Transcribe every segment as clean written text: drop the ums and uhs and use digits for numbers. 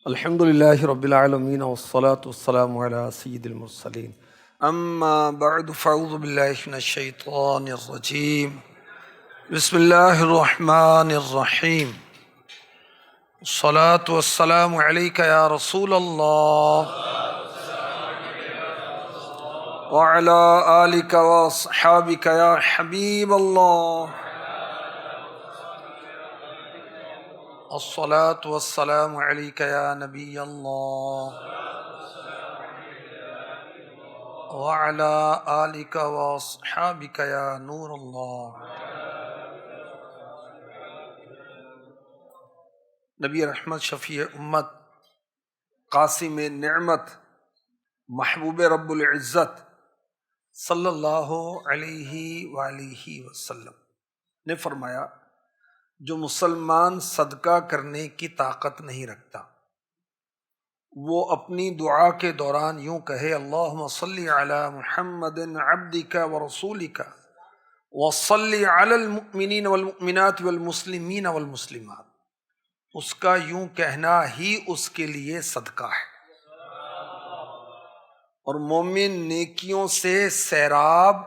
الحمد للہ رب العالمین والصلاة والسلام علی سید المرسلین اما بعد فاعوذ باللہ من الشیطان الرجیم بسم اللہ الرحمن الرحیم الصلاة والسلام علیک یا رسول اللہ وعلی آلک واصحابک یا حبیب اللہ الصلاة والسلام علیک یا نبی اللہ وعلی آلک واصحابک یا نور اللہ۔ نبی رحمت، شفیع امت، قاسم نعمت، محبوب رب العزت صلی اللہ علیہ وآلہ وسلم نے فرمایا، جو مسلمان صدقہ کرنے کی طاقت نہیں رکھتا وہ اپنی دعا کے دوران یوں کہے، اللہم صلی علی محمد عبدک ورسولک وصلی علی المؤمنین والمؤمنات والمسلمین والمسلمات، اس کا یوں کہنا ہی اس کے لیے صدقہ ہے۔ اور مومن نیکیوں سے سیراب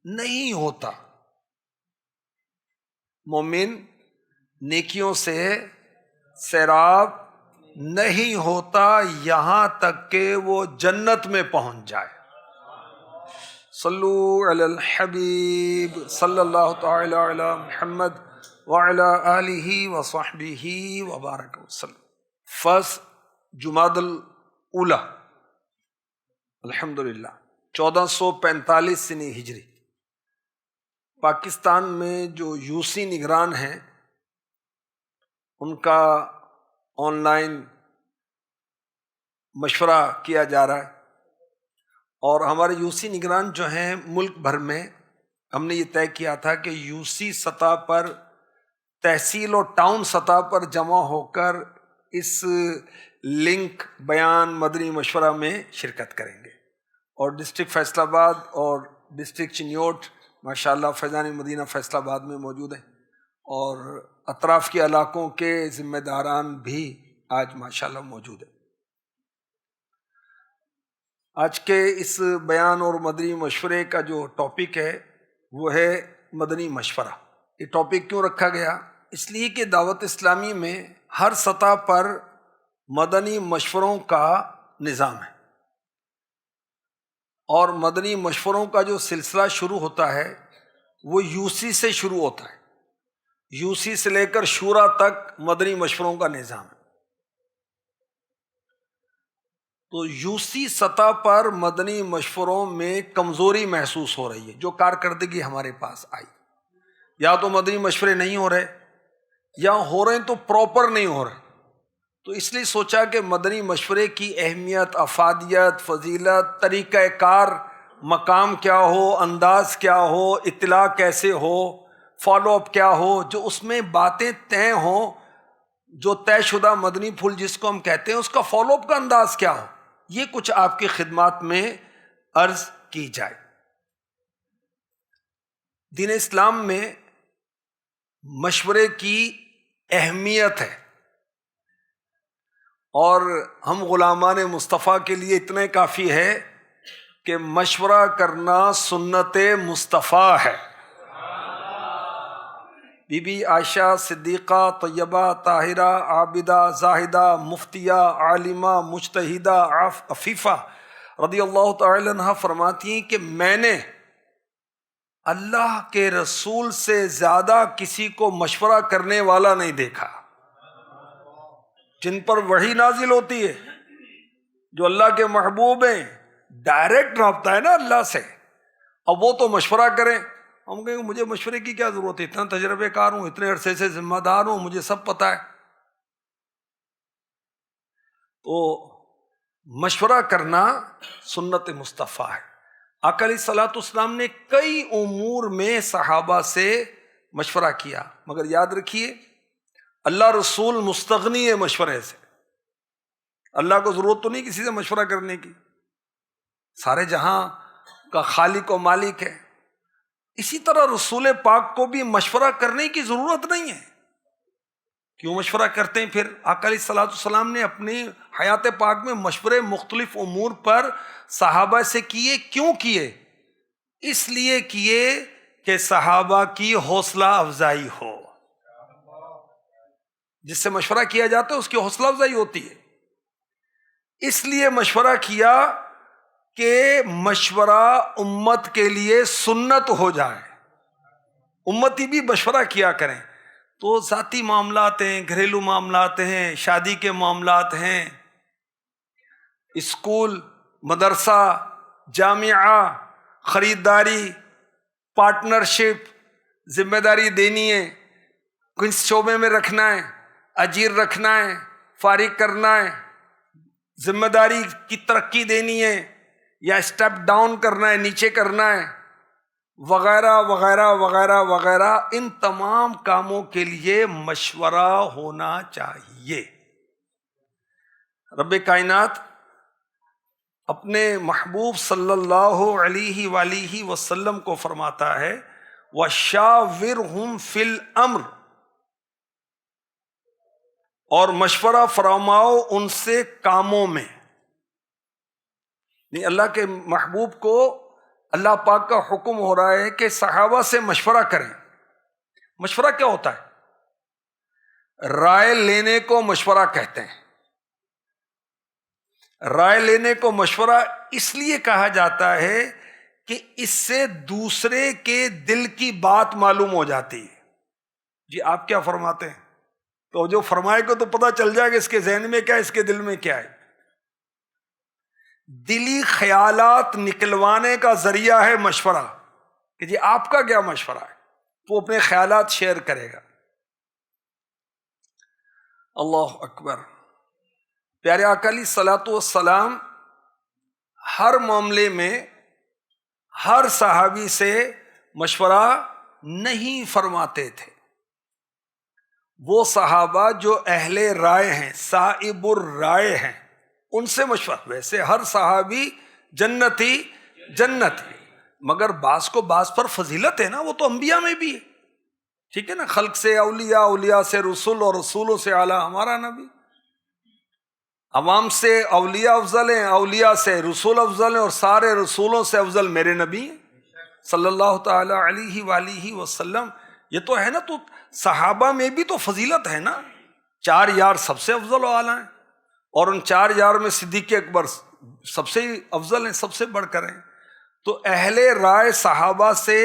نہیں ہوتا، مومن نیکیوں سے سیراب نہیں ہوتا یہاں تک کہ وہ جنت میں پہنچ جائے۔ صلو علی الحبیب صلی اللہ تعالی علی محمد وعلی آلہ وصحبہ وبارک وسلم۔ فرسٹ جمادی الاولی، الحمدللہ 1445 سنی ہجری، پاکستان میں جو یوسی نگران ہیں ان کا آن لائن مشورہ کیا جا رہا ہے، اور ہمارے یوسی نگران جو ہیں ملک بھر میں، ہم نے یہ طے کیا تھا کہ یوسی سطح پر، تحصیل اور ٹاؤن سطح پر جمع ہو کر اس لنک بیان مدنی مشورہ میں شرکت کریں گے، اور ڈسٹرکٹ فیصل آباد اور ڈسٹرکٹ چنیوٹ ماشاءاللہ فیضان مدینہ فیصل آباد میں موجود ہیں، اور اطراف کے علاقوں کے ذمہ داران بھی آج ماشاءاللہ موجود ہیں۔ آج کے اس بیان اور مدنی مشورے کا جو ٹاپک ہے وہ ہے مدنی مشورہ۔ یہ ٹاپک کیوں رکھا گیا؟ اس لیے کہ دعوت اسلامی میں ہر سطح پر مدنی مشوروں کا نظام ہے، اور مدنی مشوروں کا جو سلسلہ شروع ہوتا ہے وہ یوسی سے شروع ہوتا ہے۔ یوسی سے لے کر شورا تک مدنی مشوروں کا نظام ہے۔ تو یوسی سطح پر مدنی مشوروں میں کمزوری محسوس ہو رہی ہے، جو کارکردگی ہمارے پاس آئی، یا تو مدنی مشورے نہیں ہو رہے، یا ہو رہے ہیں تو پراپر نہیں ہو رہے۔ تو اس لیے سوچا کہ مدنی مشورے کی اہمیت، افادیت، فضیلت، طریقہ کار، مقام کیا ہو، انداز کیا ہو، اطلاع کیسے ہو، فالو اپ کیا ہو، جو اس میں باتیں طے ہوں، جو طے شدہ مدنی پھول جس کو ہم کہتے ہیں، اس کا فالو اپ کا انداز کیا ہو، یہ کچھ آپ کی خدمات میں عرض کی جائے۔ دین اسلام میں مشورے کی اہمیت ہے، اور ہم غلامان مصطفیٰ کے لیے اتنے کافی ہے کہ مشورہ کرنا سنت مصطفیٰ ہے۔ بی بی عائشہ صدیقہ طیبہ طاہرہ عابدہ زاہدہ مفتیہ عالمہ مجتہدہ عفیفہ رضی اللہ تعالی عنہ فرماتی ہیں کہ میں نے اللہ کے رسول سے زیادہ کسی کو مشورہ کرنے والا نہیں دیکھا۔ جن پر وحی نازل ہوتی ہے، جو اللہ کے محبوب ہیں، ڈائریکٹ رابطہ ہے نا اللہ سے، اب وہ تو مشورہ کریں۔ ہم کہیں گے مجھے مشورے کی کیا ضرورت ہے، اتنا تجربے کار ہوں، اتنے عرصے سے ذمہ دار ہوں، مجھے سب پتہ ہے۔ تو مشورہ کرنا سنت مصطفیٰ ہے۔ آقا علیہ الصلوۃ والسلام نے کئی امور میں صحابہ سے مشورہ کیا، مگر یاد رکھیے اللہ رسول مستغنی ہے مشورے سے۔ اللہ کو ضرورت تو نہیں کسی سے مشورہ کرنے کی، سارے جہاں کا خالق و مالک ہے۔ اسی طرح رسول پاک کو بھی مشورہ کرنے کی ضرورت نہیں ہے۔ کیوں مشورہ کرتے ہیں؟ پھر آقا علیہ الصلوۃ والسلام نے اپنی حیات پاک میں مشورے مختلف امور پر صحابہ سے کیے. کیوں کیے؟ اس لیے کیے کہ صحابہ کی حوصلہ افزائی ہو. جس سے مشورہ کیا جاتا ہے اس کی حوصلہ افزائی ہوتی ہے. اس لیے مشورہ کیا کہ مشورہ امت کے لیے سنت ہو جائے. امتی بھی مشورہ کیا کریں. تو ذاتی معاملات ہیں، گھریلو معاملات ہیں، شادی کے معاملات ہیں، اسکول، مدرسہ، جامعہ، خریداری، پارٹنرشپ، ذمہ داری دینی ہے، کس شعبے میں رکھنا ہے، اجیر رکھنا ہے، فارغ کرنا ہے، ذمہ داری کی ترقی دینی ہے یا اسٹیپ ڈاؤن کرنا ہے، نیچے کرنا ہے، وغیرہ وغیرہ وغیرہ وغیرہ. ان تمام کاموں کے لیے مشورہ ہونا چاہیے. رب کائنات اپنے محبوب صلی اللہ علیہ وآلہ وسلم کو فرماتا ہے وَشَاوِرْهُمْ فِي الْأَمْرِ، اور مشورہ فرماؤ ان سے کاموں میں. نہیں، اللہ کے محبوب کو اللہ پاک کا حکم ہو رہا ہے کہ صحابہ سے مشورہ کریں. مشورہ کیا ہوتا ہے؟ رائے لینے کو مشورہ کہتے ہیں. رائے لینے کو مشورہ اس لیے کہا جاتا ہے کہ اس سے دوسرے کے دل کی بات معلوم ہو جاتی ہے. جی آپ کیا فرماتے ہیں؟ تو جو فرمائے کو تو پتہ چل جائے کہ اس کے ذہن میں کیا ہے، اس کے دل میں کیا ہے. دلی خیالات نکلوانے کا ذریعہ ہے مشورہ، کہ جی آپ کا کیا مشورہ ہے. وہ اپنے خیالات شیئر کرے گا. اللہ اکبر. پیارے آقا علیہ الصلوۃ والسلام ہر معاملے میں ہر صحابی سے مشورہ نہیں فرماتے تھے. وہ صحابہ جو اہل رائے ہیں، صاحب الرائے ہیں، ان سے مشورہ. ویسے ہر صحابی جنتی، مگر بعض کو بعض پر فضیلت ہے نا، وہ تو انبیاء میں بھی ہے. ٹھیک ہے نا، خلق سے اولیاء، اولیاء سے رسول، اور رسولوں سے اعلیٰ ہمارا نبی. عوام سے اولیاء افضل ہیں، اولیاء سے رسول افضل ہیں، اور سارے رسولوں سے افضل میرے نبی ہیں صلی اللہ تعالی علیہ وآلہ وسلم. یہ تو ہے نا. تو صحابہ میں بھی تو فضیلت ہے نا. 4 یار سب سے افضل و اعلیٰ ہیں، اور ان 4 یار میں صدیق اکبر سب سے افضل ہیں، سب سے بڑھ کر ہیں. تو اہل رائے صحابہ سے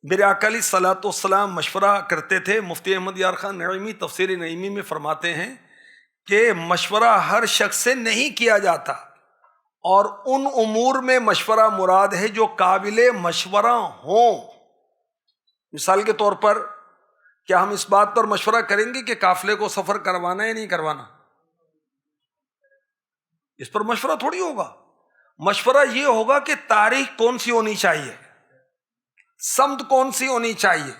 میرے آقا علیہ الصلوۃ والسلام مشورہ کرتے تھے. مفتی احمد یار خان نعیمی تفسیر نعیمی میں فرماتے ہیں کہ مشورہ ہر شخص سے نہیں کیا جاتا، اور ان امور میں مشورہ مراد ہے جو قابل مشورہ ہوں. مثال کے طور پر کیا ہم اس بات پر مشورہ کریں گے کہ قافلے کو سفر کروانا ہے یا نہیں کروانا؟ اس پر مشورہ تھوڑی ہوگا. مشورہ یہ ہوگا کہ تاریخ کون سی ہونی چاہیے، سمت کون سی ہونی چاہیے،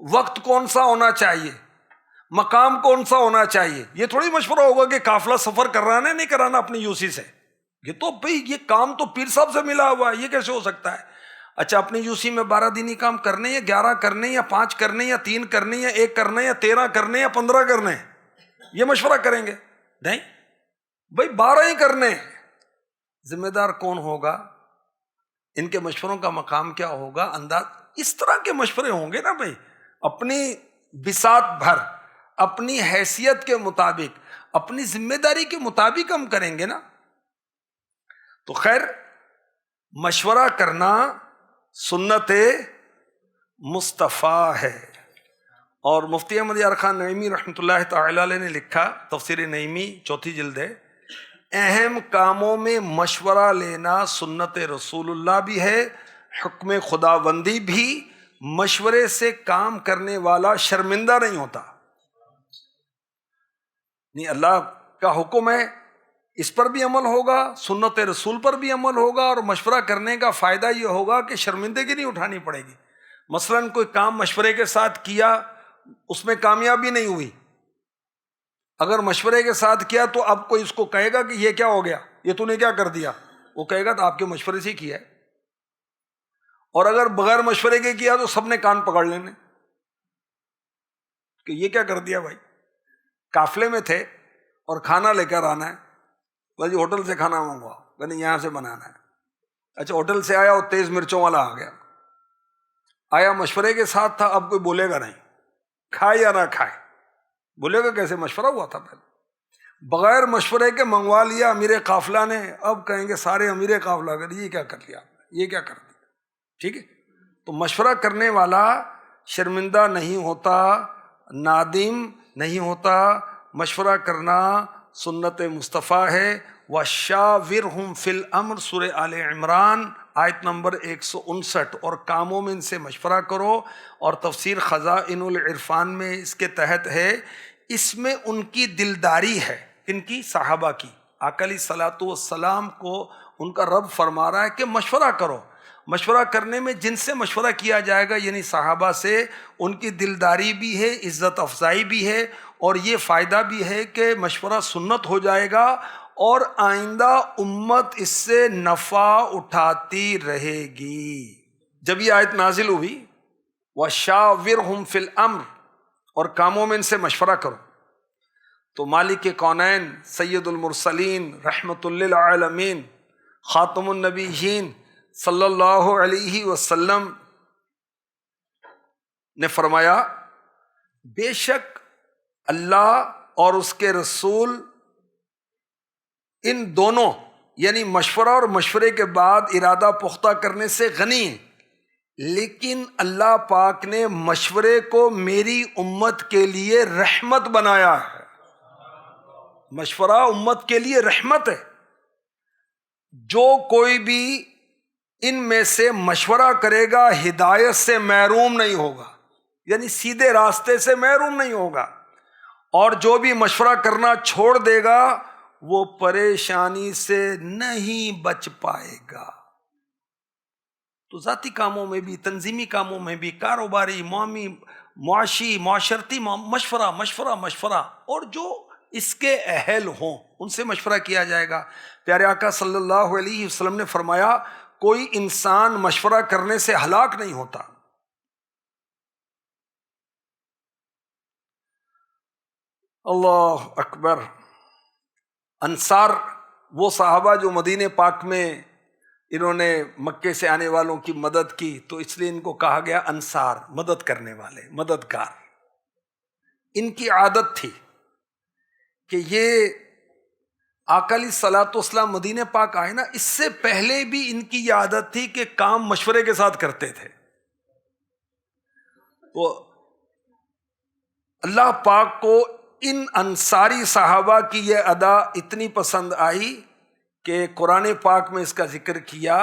وقت کون سا ہونا چاہیے، مقام کون سا ہونا چاہیے. یہ تھوڑی مشورہ ہوگا کہ قافلہ سفر کرانا ہے نہیں کرانا اپنی یوسی سے. یہ تو بھئی یہ کام تو پیر صاحب سے ملا ہوا ہے، یہ کیسے ہو سکتا ہے؟ اچھا اپنی یوسی میں 12 دینی کام کرنے، یا 11 کرنے، یا 5 کرنے، یا 3 کرنے، یا 1 کرنے، یا 13 کرنے، یا 15 کرنے، یہ مشورہ کریں گے؟ نہیں بھئی 12 ہی کرنے. ذمہ دار کون ہوگا؟ ان کے مشوروں کا مقام کیا ہوگا؟ انداز. اس طرح کے مشورے ہوں گے نا بھئی، اپنی بساط بھر، اپنی حیثیت کے مطابق، اپنی ذمہ داری کے مطابق ہم کریں گے نا. تو خیر، مشورہ کرنا سنت مصطفیٰ ہے. اور مفتی احمد یار خان نعیمی رحمۃ اللہ تعالی علیہ نے لکھا، تفسیر نعیمی 4 جلد ہے، اہم کاموں میں مشورہ لینا سنت رسول اللہ بھی ہے، حکم خداوندی بھی. مشورے سے کام کرنے والا شرمندہ نہیں ہوتا. نہیں، اللہ کا حکم ہے، اس پر بھی عمل ہوگا، سنت رسول پر بھی عمل ہوگا، اور مشورہ کرنے کا فائدہ یہ ہوگا کہ شرمندگی نہیں اٹھانی پڑے گی. مثلا کوئی کام مشورے کے ساتھ کیا، اس میں کامیابی نہیں ہوئی، اگر مشورے کے ساتھ کیا تو اب کوئی اس کو کہے گا کہ یہ کیا ہو گیا، یہ تو نے کیا کر دیا، وہ کہے گا تو آپ کے مشورے سے کیا ہے. اور اگر بغیر مشورے کے کیا تو سب نے کان پکڑ لینے کہ یہ کیا کر دیا بھائی. قافلے میں تھے اور کھانا لے کر آنا ہے، بھائی ہوٹل سے کھانا منگواؤ، یعنی یہاں سے بنانا ہے. اچھا ہوٹل سے آیا اور تیز مرچوں والا آ گیا، آیا مشورے کے ساتھ تھا، اب کوئی بولے گا نہیں کھائے یا نہ کھائے، بولے گا کیسے؟ مشورہ ہوا تھا پہلے. بغیر مشورے کے منگوا لیا امیر قافلہ نے، اب کہیں گے سارے امیر قافلہ کر یہ کیا کر لیا آپ نے، یہ کیا کر دیا. ٹھیک ہے، تو مشورہ کرنے والا شرمندہ نہیں ہوتا، نادم نہیں ہوتا. مشورہ کرنا سنت مصطفیٰ ہے. وَشَاوِرْهُمْ فِي الْأَمْرِ سورہ آل عمران آیت نمبر 159. اور کاموں میں ان سے مشورہ کرو. اور تفسیر خزائن العرفان میں اس کے تحت ہے، اس میں ان کی دلداری ہے. ان کی صحابہ کی، آقا علیہ الصلوۃ والسلام کو ان کا رب فرما رہا ہے کہ مشورہ کرو. مشورہ کرنے میں جن سے مشورہ کیا جائے گا یعنی صحابہ سے، ان کی دلداری بھی ہے، عزت افزائی بھی ہے، اور یہ فائدہ بھی ہے کہ مشورہ سنت ہو جائے گا اور آئندہ امت اس سے نفع اٹھاتی رہے گی. جب یہ آیت نازل ہوئی وَشَاوِرْهُمْ فِي الْأَمْرِ، اور کاموں میں ان سے مشورہ کرو، تو مالک کونین سید المرسلین رحمت للعالمین خاتم النبیین صلی اللہ علیہ وسلم نے فرمایا، بے شک اللہ اور اس کے رسول ان دونوں یعنی مشورہ اور مشورے کے بعد ارادہ پختہ کرنے سے غنی ہیں، لیکن اللہ پاک نے مشورے کو میری امت کے لیے رحمت بنایا ہے. مشورہ امت کے لیے رحمت ہے. جو کوئی بھی ان میں سے مشورہ کرے گا ہدایت سے محروم نہیں ہوگا، یعنی سیدھے راستے سے محروم نہیں ہوگا، اور جو بھی مشورہ کرنا چھوڑ دے گا وہ پریشانی سے نہیں بچ پائے گا. تو ذاتی کاموں میں بھی، تنظیمی کاموں میں بھی، کاروباری، معاشی، معاشرتی مشورہ مشورہ مشورہ، اور جو اس کے اہل ہوں ان سے مشورہ کیا جائے گا. پیارے آقا صلی اللہ علیہ وسلم نے فرمایا، کوئی انسان مشورہ کرنے سے ہلاک نہیں ہوتا. اللہ اکبر. انصار وہ صحابہ جو مدینہ پاک میں انہوں نے مکے سے آنے والوں کی مدد کی، تو اس لیے ان کو کہا گیا انصار، مدد کرنے والے، مددگار. ان کی عادت تھی کہ یہ آقا علیہ الصلوۃ والسلام مدینہ پاک آئے نا، اس سے پہلے بھی ان کی یہ عادت تھی کہ کام مشورے کے ساتھ کرتے تھے. تو اللہ پاک کو ان انصاری صحابہ کی یہ ادا اتنی پسند آئی کہ قرآن پاک میں اس کا ذکر کیا،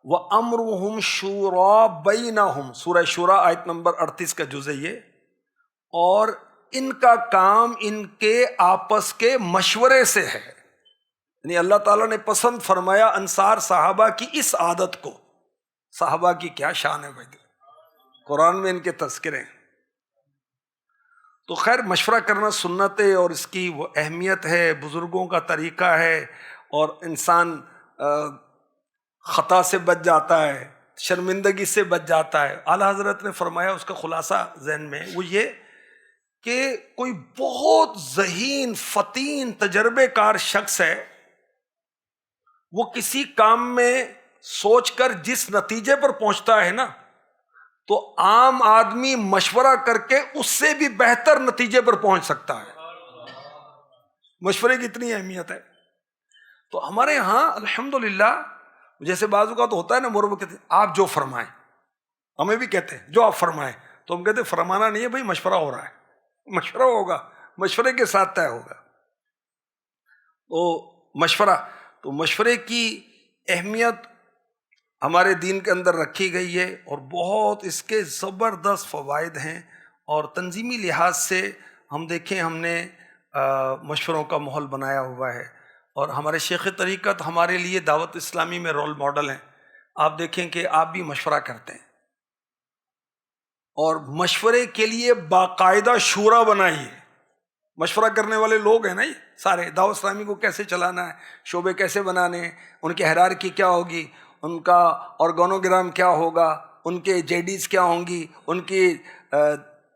وَأَمْرُهُمْ شُورَىٰ بَيْنَهُمْ سورہ شورى آیت نمبر 38 کا جز ہے یہ. اور ان کا کام ان کے آپس کے مشورے سے ہے. یعنی اللہ تعالیٰ نے پسند فرمایا انصار صحابہ کی اس عادت کو. صحابہ کی کیا شان ہے بھائی، قرآن میں ان کے تذکرے ہیں. تو خیر مشورہ کرنا سنت ہے اور اس کی وہ اہمیت ہے، بزرگوں کا طریقہ ہے، اور انسان خطا سے بچ جاتا ہے، شرمندگی سے بچ جاتا ہے. اعلیٰ حضرت نے فرمایا، اس کا خلاصہ ذہن میں وہ یہ کہ کوئی بہت ذہین فطین تجربے کار شخص ہے، وہ کسی کام میں سوچ کر جس نتیجے پر پہنچتا ہے نا، تو عام آدمی مشورہ کر کے اس سے بھی بہتر نتیجے پر پہنچ سکتا ہے. مشورے کی اتنی اہمیت ہے. تو ہمارے ہاں الحمدللہ جیسے بعض اوقات ہوتا ہے نا، مربوط کہتے ہیں آپ جو فرمائیں، ہمیں بھی کہتے ہیں جو آپ فرمائیں، تو ہم کہتے ہیں فرمانا نہیں ہے بھائی، مشورہ ہو رہا ہے، مشورہ ہوگا، مشورے کے ساتھ طے ہوگا. تو مشورے کی اہمیت ہمارے دین کے اندر رکھی گئی ہے، اور بہت اس کے زبردست فوائد ہیں. اور تنظیمی لحاظ سے ہم دیکھیں، ہم نے مشوروں کا ماحول بنایا ہوا ہے، اور ہمارے شیخ طریقت ہمارے لیے دعوت اسلامی میں رول ماڈل ہیں. آپ دیکھیں کہ آپ بھی مشورہ کرتے ہیں، اور مشورے کے لیے باقاعدہ شورا بنائی ہے. مشورہ کرنے والے لوگ ہیں نا، یہ سارے دعوت اسلامی کو کیسے چلانا ہے، شعبے کیسے بنانے ہیں، ان کی ہیرارکی کیا ہوگی، ان کا آرگانوگرام کیا ہوگا، ان کے جے ڈیز کیا ہوں گی، ان کی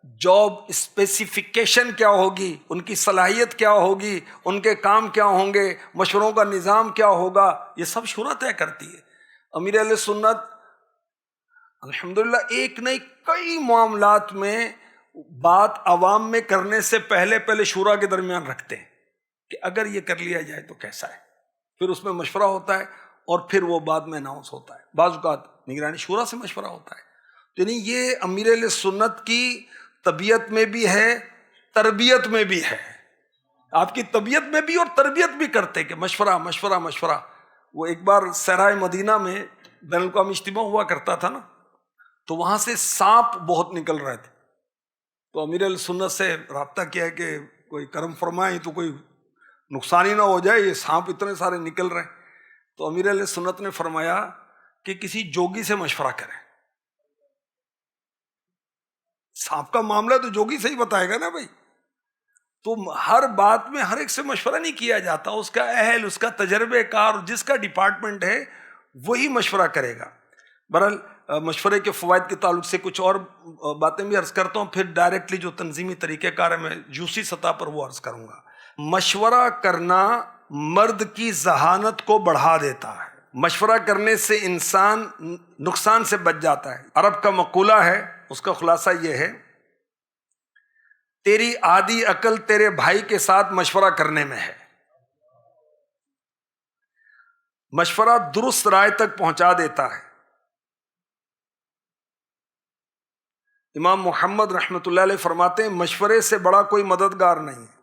جاب اسپیسیفیکیشن کیا ہوگی، ان کی صلاحیت کیا ہوگی، ان کے کام کیا ہوں گے، مشوروں کا نظام کیا ہوگا، یہ سب شورا طے کرتی ہے۔ امیر اہل سنت الحمدللہ ایک نہیں کئی معاملات میں بات عوام میں کرنے سے پہلے شورا کے درمیان رکھتے ہیں کہ اگر یہ کر لیا جائے تو کیسا ہے، پھر اس میں مشورہ ہوتا ہے اور پھر وہ بعد میں اناؤنس ہوتا ہے۔ بعض اوقات نگرانی شورا سے مشورہ ہوتا ہے۔ یعنی یہ امیر اہل سنت کی طبیعت میں بھی ہے، تربیت میں بھی ہے۔ آپ کی طبیعت میں بھی اور تربیت بھی کرتے کہ مشورہ مشورہ مشورہ۔ وہ ایک بار صحرائے مدینہ میں بین الاقوامی اجتماع ہوا کرتا تھا نا، تو وہاں سے سانپ بہت نکل رہے تھے، تو امیر اہل سنت سے رابطہ کیا کہ کوئی کرم فرمائے تو کوئی نقصان ہی نہ ہو جائے، یہ سانپ اتنے سارے نکل رہے ہیں۔ تو امیر اہل سنت نے فرمایا کہ کسی جوگی سے مشورہ کریں، سانپ کا معاملہ تو جوگی سے ہی بتائے گا نا بھائی۔ تو ہر بات میں ہر ایک سے مشورہ نہیں کیا جاتا، اس کا اہل، اس کا تجربے کار، جس کا ڈپارٹمنٹ ہے وہی مشورہ کرے گا۔ بہرحال مشورے کے فوائد کے تعلق سے کچھ اور باتیں بھی عرض کرتا ہوں، پھر ڈائریکٹلی جو تنظیمی طریقہ کار ہے میں جوسی سطح پر وہ عرض کروں گا۔ مشورہ کرنا مرد کی ذہانت کو بڑھا دیتا ہے، مشورہ کرنے سے انسان نقصان سے بچ جاتا ہے۔ عرب کا مقولہ ہے، اس کا خلاصہ یہ ہے، تیری آدھی عقل تیرے بھائی کے ساتھ مشورہ کرنے میں ہے۔ مشورہ درست رائے تک پہنچا دیتا ہے۔ امام محمد رحمۃ اللہ علیہ فرماتے ہیں مشورے سے بڑا کوئی مددگار نہیں ہے۔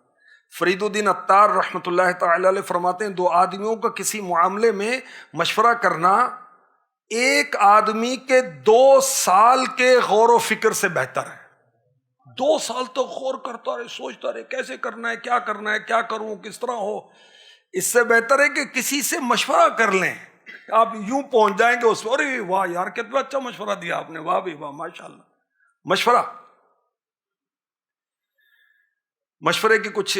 فرید الدین عطار رحمۃ اللہ تعالی علیہ فرماتے ہیں دو آدمیوں کا کسی معاملے میں مشورہ کرنا ایک آدمی کے 2 سال کے غور و فکر سے بہتر ہے۔ 2 سال تک غور کرتا رہے، سوچتا رہے کیسے کرنا ہے، کیا کروں، کس طرح ہو۔ اس سے بہتر ہے کہ کسی سے مشورہ کر لیں، آپ یوں پہنچ جائیں گے اس میں، ارے واہ یار کتنا اچھا مشورہ دیا آپ نے، واہ بھی واہ ماشاءاللہ۔ مشورے کے کچھ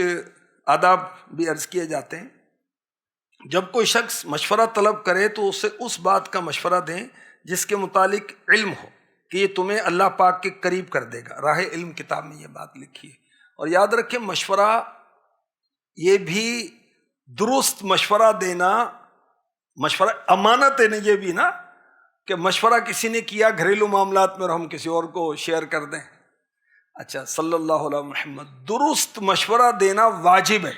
آداب بھی عرض کیے جاتے ہیں۔ جب کوئی شخص مشورہ طلب کرے تو اسے اس بات کا مشورہ دیں جس کے متعلق علم ہو کہ یہ تمہیں اللہ پاک کے قریب کر دے گا۔ راہ علم کتاب میں یہ بات لکھی ہے۔ اور یاد رکھیں مشورہ یہ بھی درست مشورہ دینا، مشورہ امانت ہے، یہ بھی نا کہ مشورہ کسی نے کیا گھریلو معاملات میں اور ہم کسی اور کو شیئر کر دیں۔ اچھا، صلی اللہ علیہ محمد، درست مشورہ دینا واجب ہے۔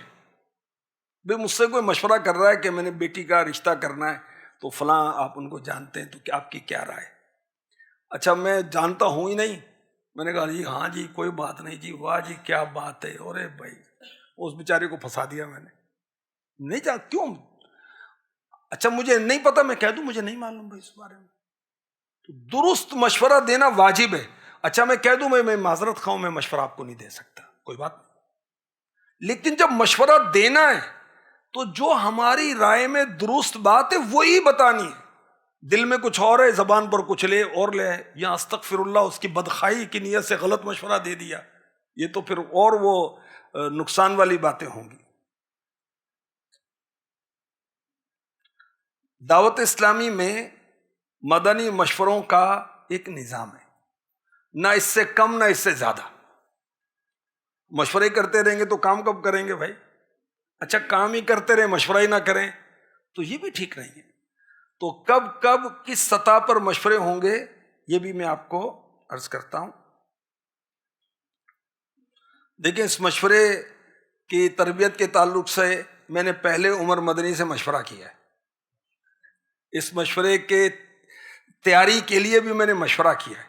بھئی مجھ سے کوئی مشورہ کر رہا ہے کہ میں نے بیٹی کا رشتہ کرنا ہے، تو فلاں آپ ان کو جانتے ہیں، تو کیا آپ کی کیا رائے؟ اچھا میں جانتا ہوں ہی نہیں، میں نے کہا جی ہاں جی کوئی بات نہیں جی، واہ جی کیا بات ہے، ارے بھائی اس بیچارے کو پھنسا دیا میں نے، نہیں جان کیوں؟ اچھا مجھے نہیں پتا، میں کہہ دوں مجھے نہیں معلوم بھائی اس بارے میں، تو درست مشورہ دینا واجب ہے۔ اچھا میں کہہ دوں میں معذرت خواہ ہوں، میں مشورہ آپ کو نہیں دے سکتا، کوئی بات نہیں، لیکن جب مشورہ دینا ہے تو جو ہماری رائے میں درست بات ہے وہی بتانی ہے۔ دل میں کچھ اور ہے، زبان پر کچھ لے اور لے، یا استغفر اللہ اس کی بدخواہی کی نیت سے غلط مشورہ دے دیا، یہ تو پھر اور وہ نقصان والی باتیں ہوں گی۔ دعوت اسلامی میں مدنی مشوروں کا ایک نظام ہے، نہ اس سے کم نہ اس سے زیادہ۔ مشورے کرتے رہیں گے تو کام کب کریں گے بھائی؟ اچھا کام ہی کرتے رہیں مشورہ ہی نہ کریں تو یہ بھی ٹھیک نہیں ہے۔ تو کب کب کس سطح پر مشورے ہوں گے یہ بھی میں آپ کو عرض کرتا ہوں۔ دیکھیں اس مشورے کی تربیت کے تعلق سے میں نے پہلے عمر مدنی سے مشورہ کیا ہے، اس مشورے کے تیاری کے لیے بھی میں نے مشورہ کیا ہے۔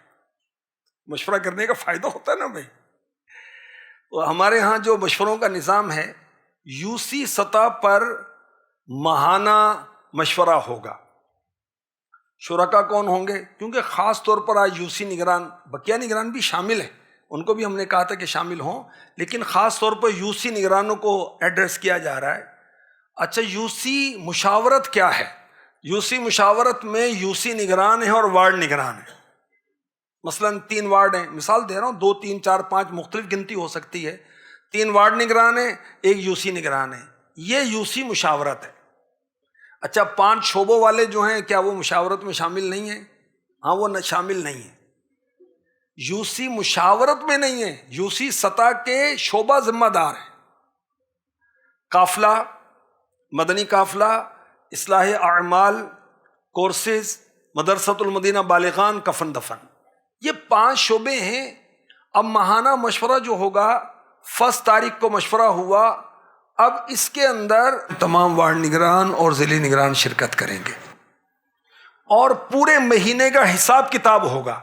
مشورہ کرنے کا فائدہ ہوتا ہے نا بھائی۔ ہمارے ہاں جو مشوروں کا نظام ہے، یوسی سطح پر ماہانہ مشورہ ہوگا۔ شرکا کون ہوں گے؟ کیونکہ خاص طور پر آج یوسی نگران، بقیہ نگران بھی شامل ہیں، ان کو بھی ہم نے کہا تھا کہ شامل ہوں، لیکن خاص طور پر یوسی نگرانوں کو ایڈریس کیا جا رہا ہے۔ اچھا یوسی مشاورت کیا ہے؟ یوسی مشاورت میں یوسی نگران ہیں اور وارڈ نگران ہیں۔ مثلا 3 وارڈ ہیں، مثال دے رہا ہوں، 2 3 4 5 مختلف گنتی ہو سکتی ہے، 3 وارڈ نگران ہیں، 1 یوسی نگران ہے، یہ یوسی مشاورت ہے۔ اچھا 5 شعبوں والے جو ہیں کیا وہ مشاورت میں شامل نہیں ہیں؟ ہاں وہ شامل نہیں ہیں۔ یوسی مشاورت میں نہیں ہے، یوسی سطح کے شعبہ ذمہ دار ہیں. قافلہ، مدنی قافلہ، اصلاح اعمال، کورسز، مدرسۃ المدینہ بالغان، کفن دفن، یہ 5 شعبے ہیں. اب ماہانہ مشورہ جو ہوگا 1 تاریخ کو مشورہ ہوا، اب اس کے اندر تمام وارڈ نگران اور ضلعی نگران شرکت کریں گے اور پورے مہینے کا حساب کتاب ہوگا.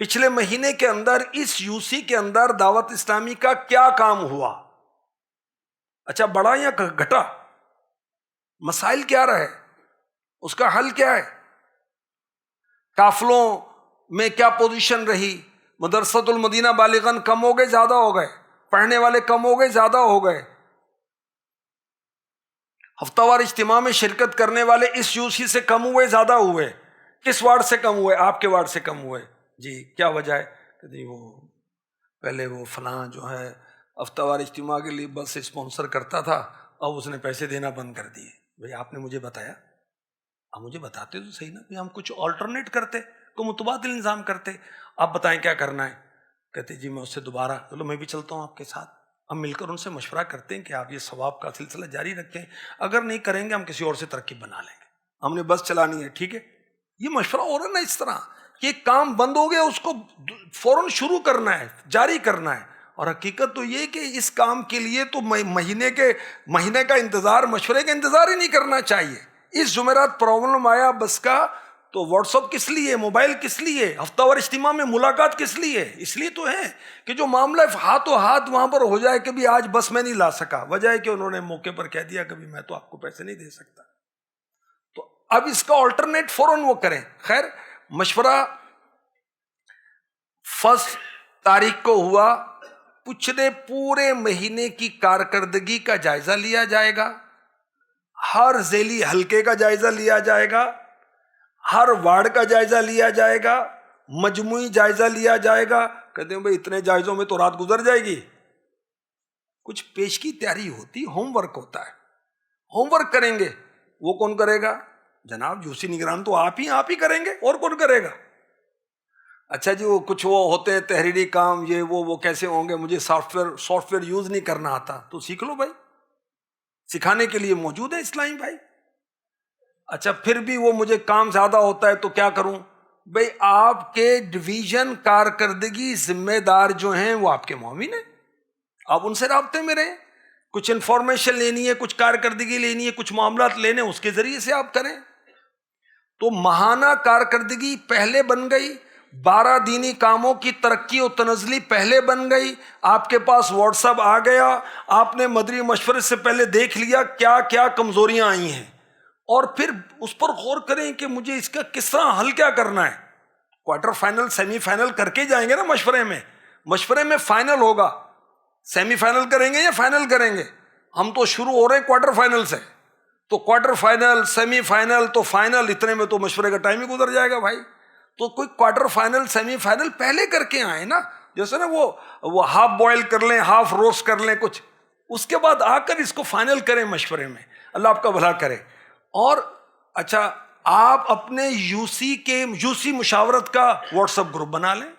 پچھلے مہینے کے اندر اس یوسی کے اندر دعوت اسلامی کا کیا کام ہوا، اچھا بڑا یا گھٹا، مسائل کیا رہے، اس کا حل کیا ہے، قافلوں میں کیا پوزیشن رہی، مدرسۃ المدینہ بالغان کم ہو گئے زیادہ ہو گئے، پڑھنے والے کم ہو گئے زیادہ ہو گئے، ہفتہ وار اجتماع میں شرکت کرنے والے اس یوسی سے کم ہوئے زیادہ ہوئے، کس وارڈ سے کم ہوئے، آپ کے وارڈ سے کم ہوئے، جی کیا وجہ ہے، کہ وہ پہلے وہ فلاں جو ہے ہفتہ وار اجتماع کے لیے بس اسپانسر کرتا تھا، اب اس نے پیسے دینا بند کر دیے. بھئی آپ نے مجھے بتایا، آپ مجھے بتاتے تو صحیح نا، کہ ہم کچھ آلٹرنیٹ کرتے، کوئی متبادل نظام کرتے. آپ بتائیں کیا کرنا ہے، کہتے جی میں اس سے دوبارہ، چلو میں بھی چلتا ہوں آپ کے ساتھ، ہم مل کر ان سے مشورہ کرتے ہیں کہ آپ یہ ثواب کا سلسلہ جاری رکھیں، اگر نہیں کریں گے ہم کسی اور سے ترکیب بنا لیں گے، ہم نے بس چلانی ہے، ٹھیک ہے. یہ مشورہ ہو رہا ہے نا اس طرح کہ کام بند ہو گیا، اس کو فوراً شروع کرنا ہے، جاری کرنا ہے. اور حقیقت تو یہ کہ اس کام کے لیے تو مہینے کا انتظار، مشورے کا انتظار ہی نہیں کرنا چاہیے. اس جمعرات پرابلم آیا بس کا، تو واٹس اپ کس لیے، موبائل کس لیے، ہفتہ وار اجتماع میں ملاقات کس لیے، اس لیے تو ہے کہ جو معاملہ ہاتھوں ہاتھ وہاں پر ہو جائے. کبھی آج بس میں نہیں لا سکا، وجہ ہے کہ انہوں نے موقع پر کہہ دیا کبھی میں تو آپ کو پیسے نہیں دے سکتا، تو اب اس کا آلٹرنیٹ فوراً وہ کریں. خیر، مشورہ 1 تاریخ کو ہوا، پچھلے پورے مہینے کی کارکردگی کا جائزہ لیا جائے گا، ہر ذیلی حلقے کا جائزہ لیا جائے گا، ہر وارڈ کا جائزہ لیا جائے گا، مجموعی جائزہ لیا جائے گا. کہتے ہیں بھائی اتنے جائزوں میں تو رات گزر جائے گی. کچھ پیش کی تیاری ہوتی، ہوم ورک ہوتا ہے، ہوم ورک کریں گے. وہ کون کرے گا؟ جناب یوسی نگران تو آپ ہی کریں گے، اور کون کرے گا؟ اچھا جی وہ کچھ وہ ہوتے ہیں تحریری کام، یہ وہ کیسے ہوں گے، مجھے سافٹ ویئر یوز نہیں کرنا آتا، تو سیکھ لو بھائی، سکھانے کے لیے موجود ہے اسلامی بھائی. اچھا پھر بھی وہ مجھے کام زیادہ ہوتا ہے تو کیا کروں؟ بھائی آپ کے ڈویژن کارکردگی ذمہ دار جو ہیں وہ آپ کے معاون ہیں، آپ ان سے رابطے میں رہیں، کچھ انفارمیشن لینی ہے، کچھ کارکردگی لینی ہے، کچھ معاملات لینے، اس کے ذریعے سے آپ کریں. تو ماہانہ کارکردگی پہلے بن گئی، 12 دینی کاموں کی ترقی و تنزلی پہلے بن گئی. آپ کے پاس واٹس ایپ آ گیا، آپ نے مدنی مشورے سے پہلے دیکھ لیا کیا کیا کمزوریاں آئی ہیں، اور پھر اس پر غور کریں کہ مجھے اس کا کس طرح حل کیا کرنا ہے. کوارٹر فائنل سیمی فائنل کر کے جائیں گے نا مشورے میں فائنل ہوگا. سیمی فائنل کریں گے یا فائنل کریں گے؟ ہم تو شروع ہو رہے ہیں کوارٹر فائنل سے، تو کوارٹر فائنل، سیمی فائنل، تو فائنل، اتنے میں تو مشورے کا ٹائم ہی گزر جائے گا بھائی. تو کوئی کوارٹر فائنل سیمی فائنل پہلے کر کے آئے نا، جیسے نا وہ ہاف بوائل کر لیں، ہاف روسٹ کر لیں کچھ، اس کے بعد آ کر اس کو فائنل کریں مشورے میں. اللہ آپ کا بھلا کرے. اور اچھا آپ اپنے یوسی مشاورت کا واٹس ایپ گروپ بنا لیں.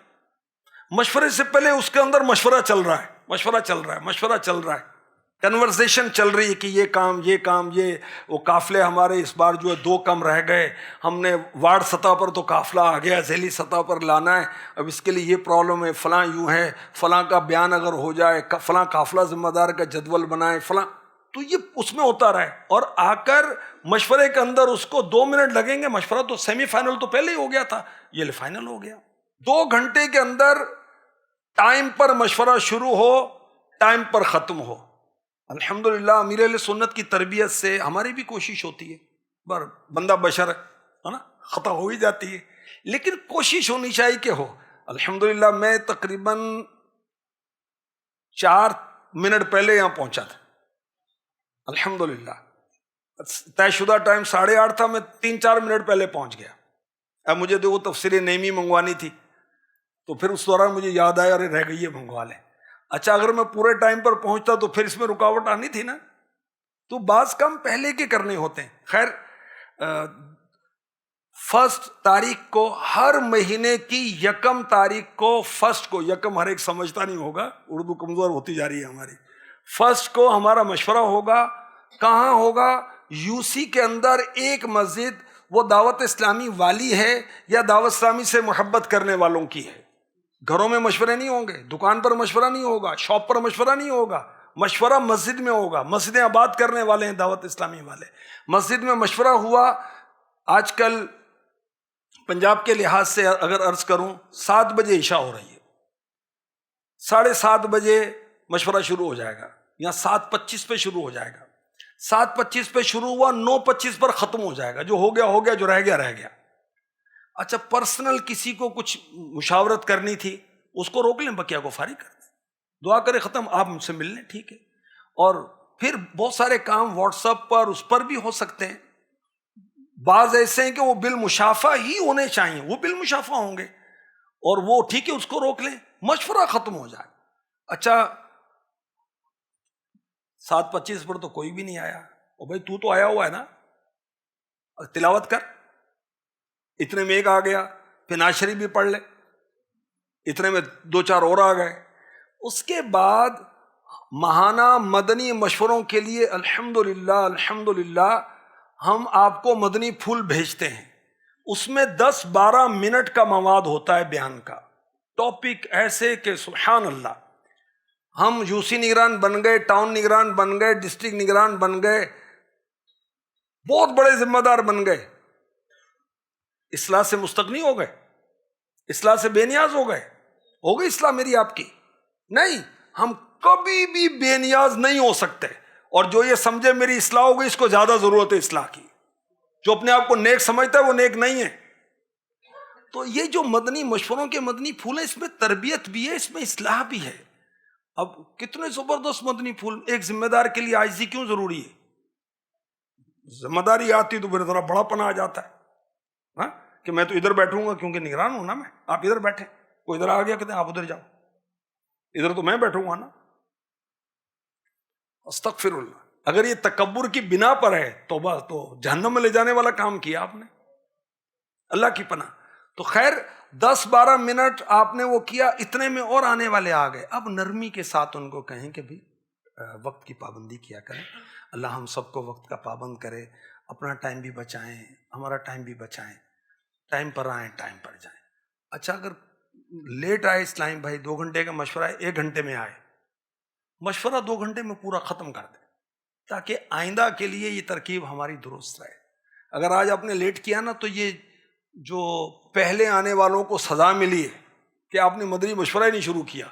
مشورے سے پہلے اس کے اندر مشورہ چل رہا ہے، کنورسیشن چل رہی ہے کہ یہ وہ قافلے ہمارے اس بار جو ہے 2 کم رہ گئے، ہم نے وارڈ سطح پر تو قافلہ آ گیا، ذیلی سطح پر لانا ہے، اب اس کے لیے یہ پرابلم ہے، فلاں یوں ہے، فلاں کا بیان اگر ہو جائے، فلاں قافلہ ذمہ دار کا جدول بنائے، فلاں، تو یہ اس میں ہوتا رہے. اور آ کر مشورے کے اندر اس کو 2 منٹ لگیں گے، مشورہ تو سیمی فائنل تو پہلے ہی ہو گیا تھا، یہ فائنل ہو گیا. 2 گھنٹے کے اندر ٹائم پر مشورہ شروع ہو، ٹائم پر ختم ہو. الحمدللہ امیر اہل سنت کی تربیت سے ہماری بھی کوشش ہوتی ہے، بندہ بشر ہے نا، خطا ہو ہی جاتی ہے، لیکن کوشش ہونی چاہیے کہ ہو. الحمدللہ میں تقریباً 4 منٹ پہلے یہاں پہنچا تھا، الحمدللہ طے شدہ ٹائم 8:30 تھا، میں 3-4 منٹ پہلے پہنچ گیا. اب مجھے تو وہ تفسیر نعیمی منگوانی تھی، تو پھر اس دوران مجھے یاد آیا ارے رہ گئی ہے، منگوا لیں. اچھا اگر میں پورے ٹائم پر پہنچتا تو پھر اس میں رکاوٹ آنی تھی نا، تو بعض کام پہلے کے کرنے ہوتے ہیں. خیر 1 تاریخ کو ہر مہینے کی 1 تاریخ کو 1 کو، یکم ہر ایک سمجھتا نہیں ہوگا، اردو کمزور ہوتی جا رہی ہے ہماری، 1 کو ہمارا مشورہ ہوگا. کہاں ہوگا؟ یو سی کے اندر ایک مسجد، وہ دعوت اسلامی والی ہے یا دعوت اسلامی سے محبت کرنے والوں کی ہے. گھروں میں مشورے نہیں ہوں گے، دکان پر مشورہ نہیں ہوگا، شاپ پر مشورہ نہیں ہوگا، مشورہ مسجد میں ہوگا. مسجدیں آباد کرنے والے ہیں دعوت اسلامی والے. مسجد میں مشورہ ہوا. آج کل پنجاب کے لحاظ سے اگر عرض کروں، 7 بجے عشاء ہو رہی ہے، 7:30 بجے مشورہ شروع ہو جائے گا، یا 7:25 پہ شروع ہو جائے گا. 7:25 پہ شروع ہوا، 9:25 پر ختم ہو جائے گا. جو ہو گیا ہو گیا، جو رہ گیا رہ گیا. اچھا، پرسنل کسی کو کچھ مشاورت کرنی تھی، اس کو روک لیں، بقیہ کو فارغ کر دیں، دعا کرے ختم، آپ مجھ سے مل لیں، ٹھیک ہے. اور پھر بہت سارے کام واٹس ایپ پر، اس پر بھی ہو سکتے ہیں. بعض ایسے ہیں کہ وہ بالمشافہ ہی ہونے چاہیے، وہ بالمشافہ ہوں گے، اور وہ ٹھیک ہے، اس کو روک لیں، مشورہ ختم ہو جائے. اچھا، 7:25 پر تو کوئی بھی نہیں آیا. او بھائی، تو آیا ہوا ہے نا، تلاوت کر. اتنے میں ایک آ گیا، پھر نعت شریف بھی پڑھ لے. اتنے میں 2-4 اور آ گئے. اس کے بعد ماہانہ مدنی مشوروں کے لیے الحمدللہ ہم آپ کو مدنی پھول بھیجتے ہیں. اس میں 10-12 منٹ کا مواد ہوتا ہے بیان کا، ٹاپک ایسے کہ سبحان اللہ. ہم یو سی نگران بن گئے، ٹاؤن نگران بن گئے، ڈسٹرکٹ نگران بن گئے، بہت بڑے ذمہ دار بن گئے. اصلاح سے مستغنی ہو گئے؟ اصلاح سے بے نیاز ہو گئے؟ ہو گئی اصلاح میری آپ کی؟ نہیں، ہم کبھی بھی بے نیاز نہیں ہو سکتے. اور جو یہ سمجھے میری اصلاح ہو گئی، اس کو زیادہ ضرورت ہے اصلاح کی. جو اپنے آپ کو نیک سمجھتا ہے وہ نیک نہیں ہے. تو یہ جو مدنی مشوروں کے مدنی پھول ہیں، اس میں تربیت بھی ہے، اس میں اصلاح بھی ہے. اب کتنے زبردست مدنی پھول. ایک ذمہ دار کے لیے عاجزی کیوں ضروری ہے؟ ذمہ داری آتی تو پھر ذرا بڑا پن آ جاتا ہے، ہاں، کہ میں تو ادھر بیٹھوں گا کیونکہ نگران ہوں نا میں، آپ ادھر بیٹھے، کوئی ادھر آ گیا کہتے ہیں آپ ادھر جاؤ، ادھر تو میں بیٹھوں گا نا. استغفر اللہ. اگر یہ تکبر کی بنا پر ہے تو بس، تو جہنم میں لے جانے والا کام کیا آپ نے، اللہ کی پناہ. تو خیر، 10-12 منٹ آپ نے وہ کیا، اتنے میں اور آنے والے آ گئے. اب نرمی کے ساتھ ان کو کہیں کہ بھی وقت کی پابندی کیا کریں. اللہ ہم سب کو وقت کا پابند کرے، اپنا ٹائم بھی بچائیں، ہمارا ٹائم بھی بچائیں، ٹائم پر آئیں، ٹائم پر جائیں. اچھا، اگر لیٹ آئے اسلام بھائی، 2 گھنٹے کا مشورہ ہے، 1 گھنٹے میں آئے، مشورہ 2 گھنٹے میں پورا ختم کر دیں، تاکہ آئندہ کے لیے یہ ترکیب ہماری درست رہے. اگر آج آپ نے لیٹ کیا نا، تو یہ جو پہلے آنے والوں کو سزا ملی ہے کہ آپ نے مدنی مشورہ ہی نہیں شروع کیا،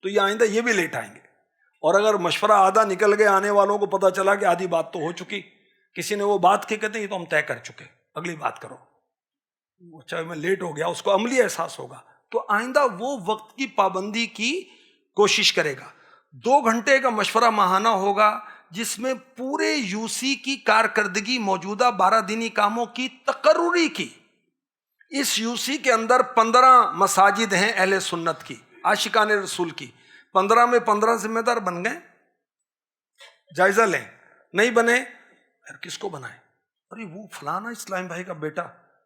تو یہ آئندہ یہ بھی لیٹ آئیں گے. اور اگر مشورہ آدھا نکل گیا، آنے والوں کو پتہ چلا کہ آدھی بات تو ہو چکی، کسی نے وہ بات کی، کہتے ہیں یہ تو ہم طے کر چکے، اگلی بات کرو. اچھا، میں لیٹ ہو گیا، اس کو عملی احساس ہوگا، تو آئندہ وہ وقت کی پابندی کی کوشش کرے گا. 2 گھنٹے کا مشورہ ماہانہ ہوگا، جس میں پورے یو سی کی کارکردگی، موجودہ 12 دینی کاموں کی تقرری کی. اس یو سی کے اندر 15 مساجد ہیں اہل سنت کی، عاشقان رسول کی. 15 میں 15 ذمہ دار بن گئے. جائزہ لیں، نہیں بنے پھر کس کو بنائیں؟ ارے وہ فلانا اسلام بھائی کا بیٹا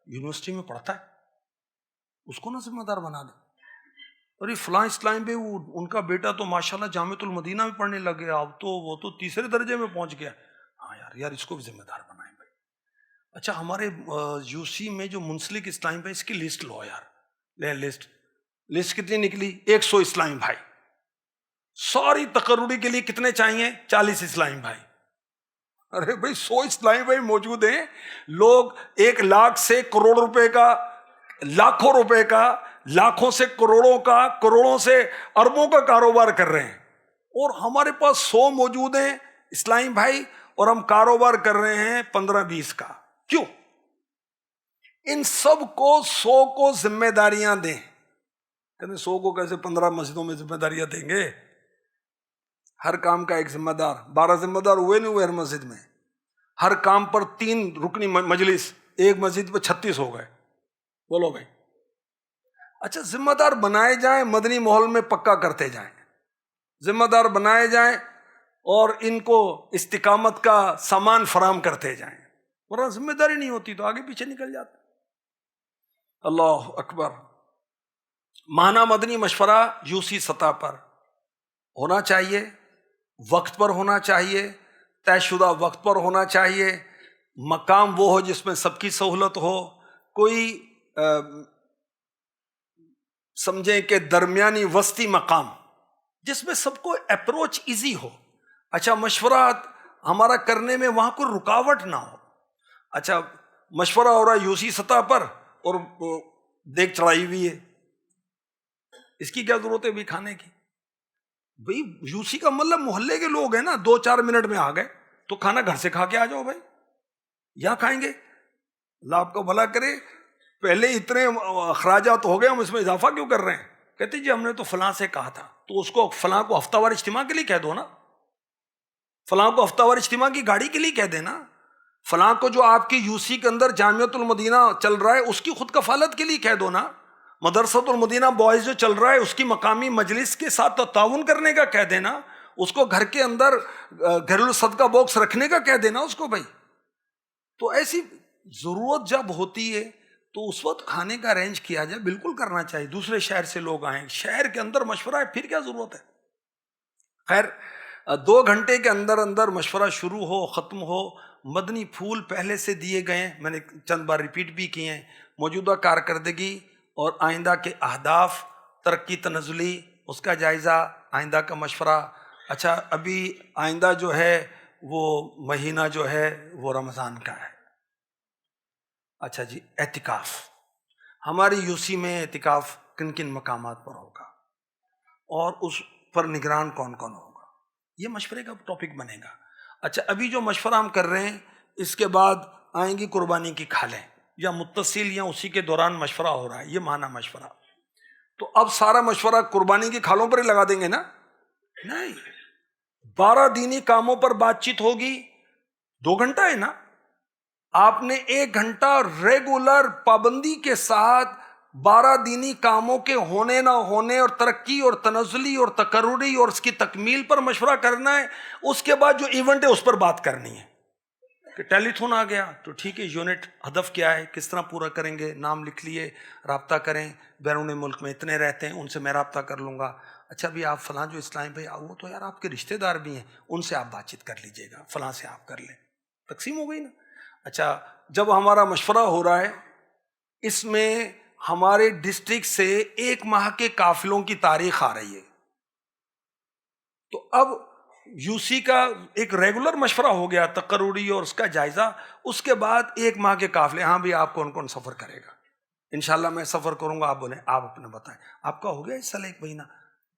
یونیورسٹی میں پڑھتا ہے، اس کو نہ ذمہ دار بنا دیں. ارے فلاں اسلام بھائی، وہ ان کا بیٹا تو ماشاءاللہ جامعۃ المدینہ میں پڑھنے لگ گیا، اب تو وہ تو 3 درجے میں پہنچ گیا. ہاں یار اس کو بھی ذمہ دار بنائیں بھائی. اچھا، ہمارے یو سی میں جو منسلک اسلام بھائی، اس کی لسٹ لو یار، لے لسٹ کتنی نکلی؟ 100 اسلام بھائی. ساری تقرری کے لیے کتنے چاہیے؟ 40 اسلام بھائی. ارے بھائی 100 اسلام بھائی موجود ہیں، لوگ 1 لاکھ سے کروڑ روپے کا، لاکھوں روپے کا، لاکھوں سے کروڑوں کا، کروڑوں سے اربوں کا کاروبار کر رہے ہیں، اور ہمارے پاس 100 موجود ہیں اسلام بھائی، اور ہم کاروبار کر رہے ہیں 15-20 کا. کیوں؟ ان سب کو 100 کو ذمہ داریاں دیں. کہتے 100 کو کیسے 15 مسجدوں میں ذمہ داریاں دیں گے؟ ہر کام کا ایک ذمہ دار، 12 ذمہ دار ہوئے نہیں ہوئے ہر مسجد میں؟ ہر کام پر 3 رکنی مجلس، ایک مسجد پہ 36 ہو گئے. بولو بھائی. اچھا، ذمہ دار بنائے جائیں، مدنی ماحول میں پکا کرتے جائیں، ذمہ دار بنائے جائیں، اور ان کو استقامت کا سامان فراہم کرتے جائیں. ورنہ ذمہ داری نہیں ہوتی تو آگے پیچھے نکل جاتا. اللہ اکبر. ماہانہ مدنی مشورہ یوسی سطح پر ہونا چاہیے، وقت پر ہونا چاہیے، طے شدہ وقت پر ہونا چاہیے، مقام وہ ہو جس میں سب کی سہولت ہو، کوئی سمجھیں کہ درمیانی وسطی مقام جس میں سب کو اپروچ ایزی ہو. اچھا مشورہ ہمارا کرنے میں وہاں کوئی رکاوٹ نہ ہو. اچھا مشورہ ہو رہا ہے یوسی سطح پر اور دیگ چڑھائی ہوئی ہے، اس کی کیا ضرورت ہے بھی کھانے کی؟ بھئی یوسی کا مطلب محلے کے لوگ ہیں نا، 2-4 منٹ میں آ گئے تو کھانا گھر سے کھا کے آ جاؤ بھائی، یہاں کھائیں گے. اللہ آپ کو بھلا کرے. پہلے اتنے اخراجات ہو گئے، ہم اس میں اضافہ کیوں کر رہے ہیں؟ کہتے جی ہم نے تو فلاں سے کہا تھا، تو اس کو فلاں کو ہفتہ وار اجتماع کے لیے کہہ دو نا، فلاں کو ہفتہ وار اجتماع کی گاڑی کے لیے کہہ دینا، فلاں کو جو آپ کی یوسی کے اندر جامعۃ المدینہ چل رہا ہے اس کی خود کفالت کے لیے کہہ دو نا، مدرسۃ المدینہ بوائز جو چل رہا ہے اس کی مقامی مجلس کے ساتھ تعاون کرنے کا کہہ دینا، اس کو گھر کے اندر گھریلو صدقہ باکس رکھنے کا کہہ دینا اس کو بھائی. تو ایسی ضرورت جب ہوتی ہے تو اس وقت کھانے کا ارینج کیا جائے، بالکل کرنا چاہیے. دوسرے شہر سے لوگ آئیں، شہر کے اندر مشورہ ہے، پھر کیا ضرورت ہے؟ خیر 2 گھنٹے کے اندر اندر مشورہ شروع ہو ختم ہو. مدنی پھول پہلے سے دیے گئے ہیں، میں نے چند بار ریپیٹ بھی کیے ہیں. موجودہ کارکردگی اور آئندہ کے اہداف، ترقی تنزلی، اس کا جائزہ، آئندہ کا مشورہ. اچھا ابھی آئندہ جو ہے وہ مہینہ جو ہے وہ رمضان کا ہے. اچھا جی اعتکاف، ہماری یوسی میں اعتکاف کن کن مقامات پر ہوگا اور اس پر نگران کون کون ہوگا، یہ مشورے کا ٹاپک بنے گا. اچھا ابھی جو مشورہ ہم کر رہے ہیں اس کے بعد آئیں گی قربانی کی کھالیں، یا متصل یا اسی کے دوران مشورہ ہو رہا ہے، یہ ماہانہ مشورہ. تو اب سارا مشورہ قربانی کی کھالوں پر ہی لگا دیں گے نا؟ نہیں، 12 دینی کاموں پر بات چیت ہوگی. 2 گھنٹہ ہے نا، آپ نے 1 گھنٹہ ریگولر پابندی کے ساتھ 12 دینی کاموں کے ہونے نہ ہونے اور ترقی اور تنزلی اور تقرری اور اس کی تکمیل پر مشورہ کرنا ہے. اس کے بعد جو ایونٹ ہے اس پر بات کرنی ہے کہ ٹیلی تھون آ گیا تو ٹھیک ہے، یونٹ ہدف کیا ہے، کس طرح پورا کریں گے، نام لکھ لیے، رابطہ کریں، بیرون ملک میں اتنے رہتے ہیں ان سے میں رابطہ کر لوں گا. اچھا بھی آپ فلاں جو اسلام بھائی وہ تو یار آپ کے رشتہ دار بھی ہیں، ان سے آپ بات چیت کر لیجئے گا، فلاں سے آپ کر لیں، تقسیم ہو گئی نا. اچھا جب ہمارا مشورہ ہو رہا ہے اس میں ہمارے ڈسٹرکٹ سے 1 ماہ کے قافلوں کی تاریخ آ رہی ہے، تو اب یوسی کا ایک ریگولر مشورہ ہو گیا تقرری اور اس کا جائزہ. اس کے بعد 1 ماہ کے قافلے. ہاں بھی آپ کون کون سفر کرے گا؟ انشاءاللہ میں سفر کروں گا. آپ بولیں، آپ اپنے بتائیں آپ کا ہو گیا اس سال 1 مہینہ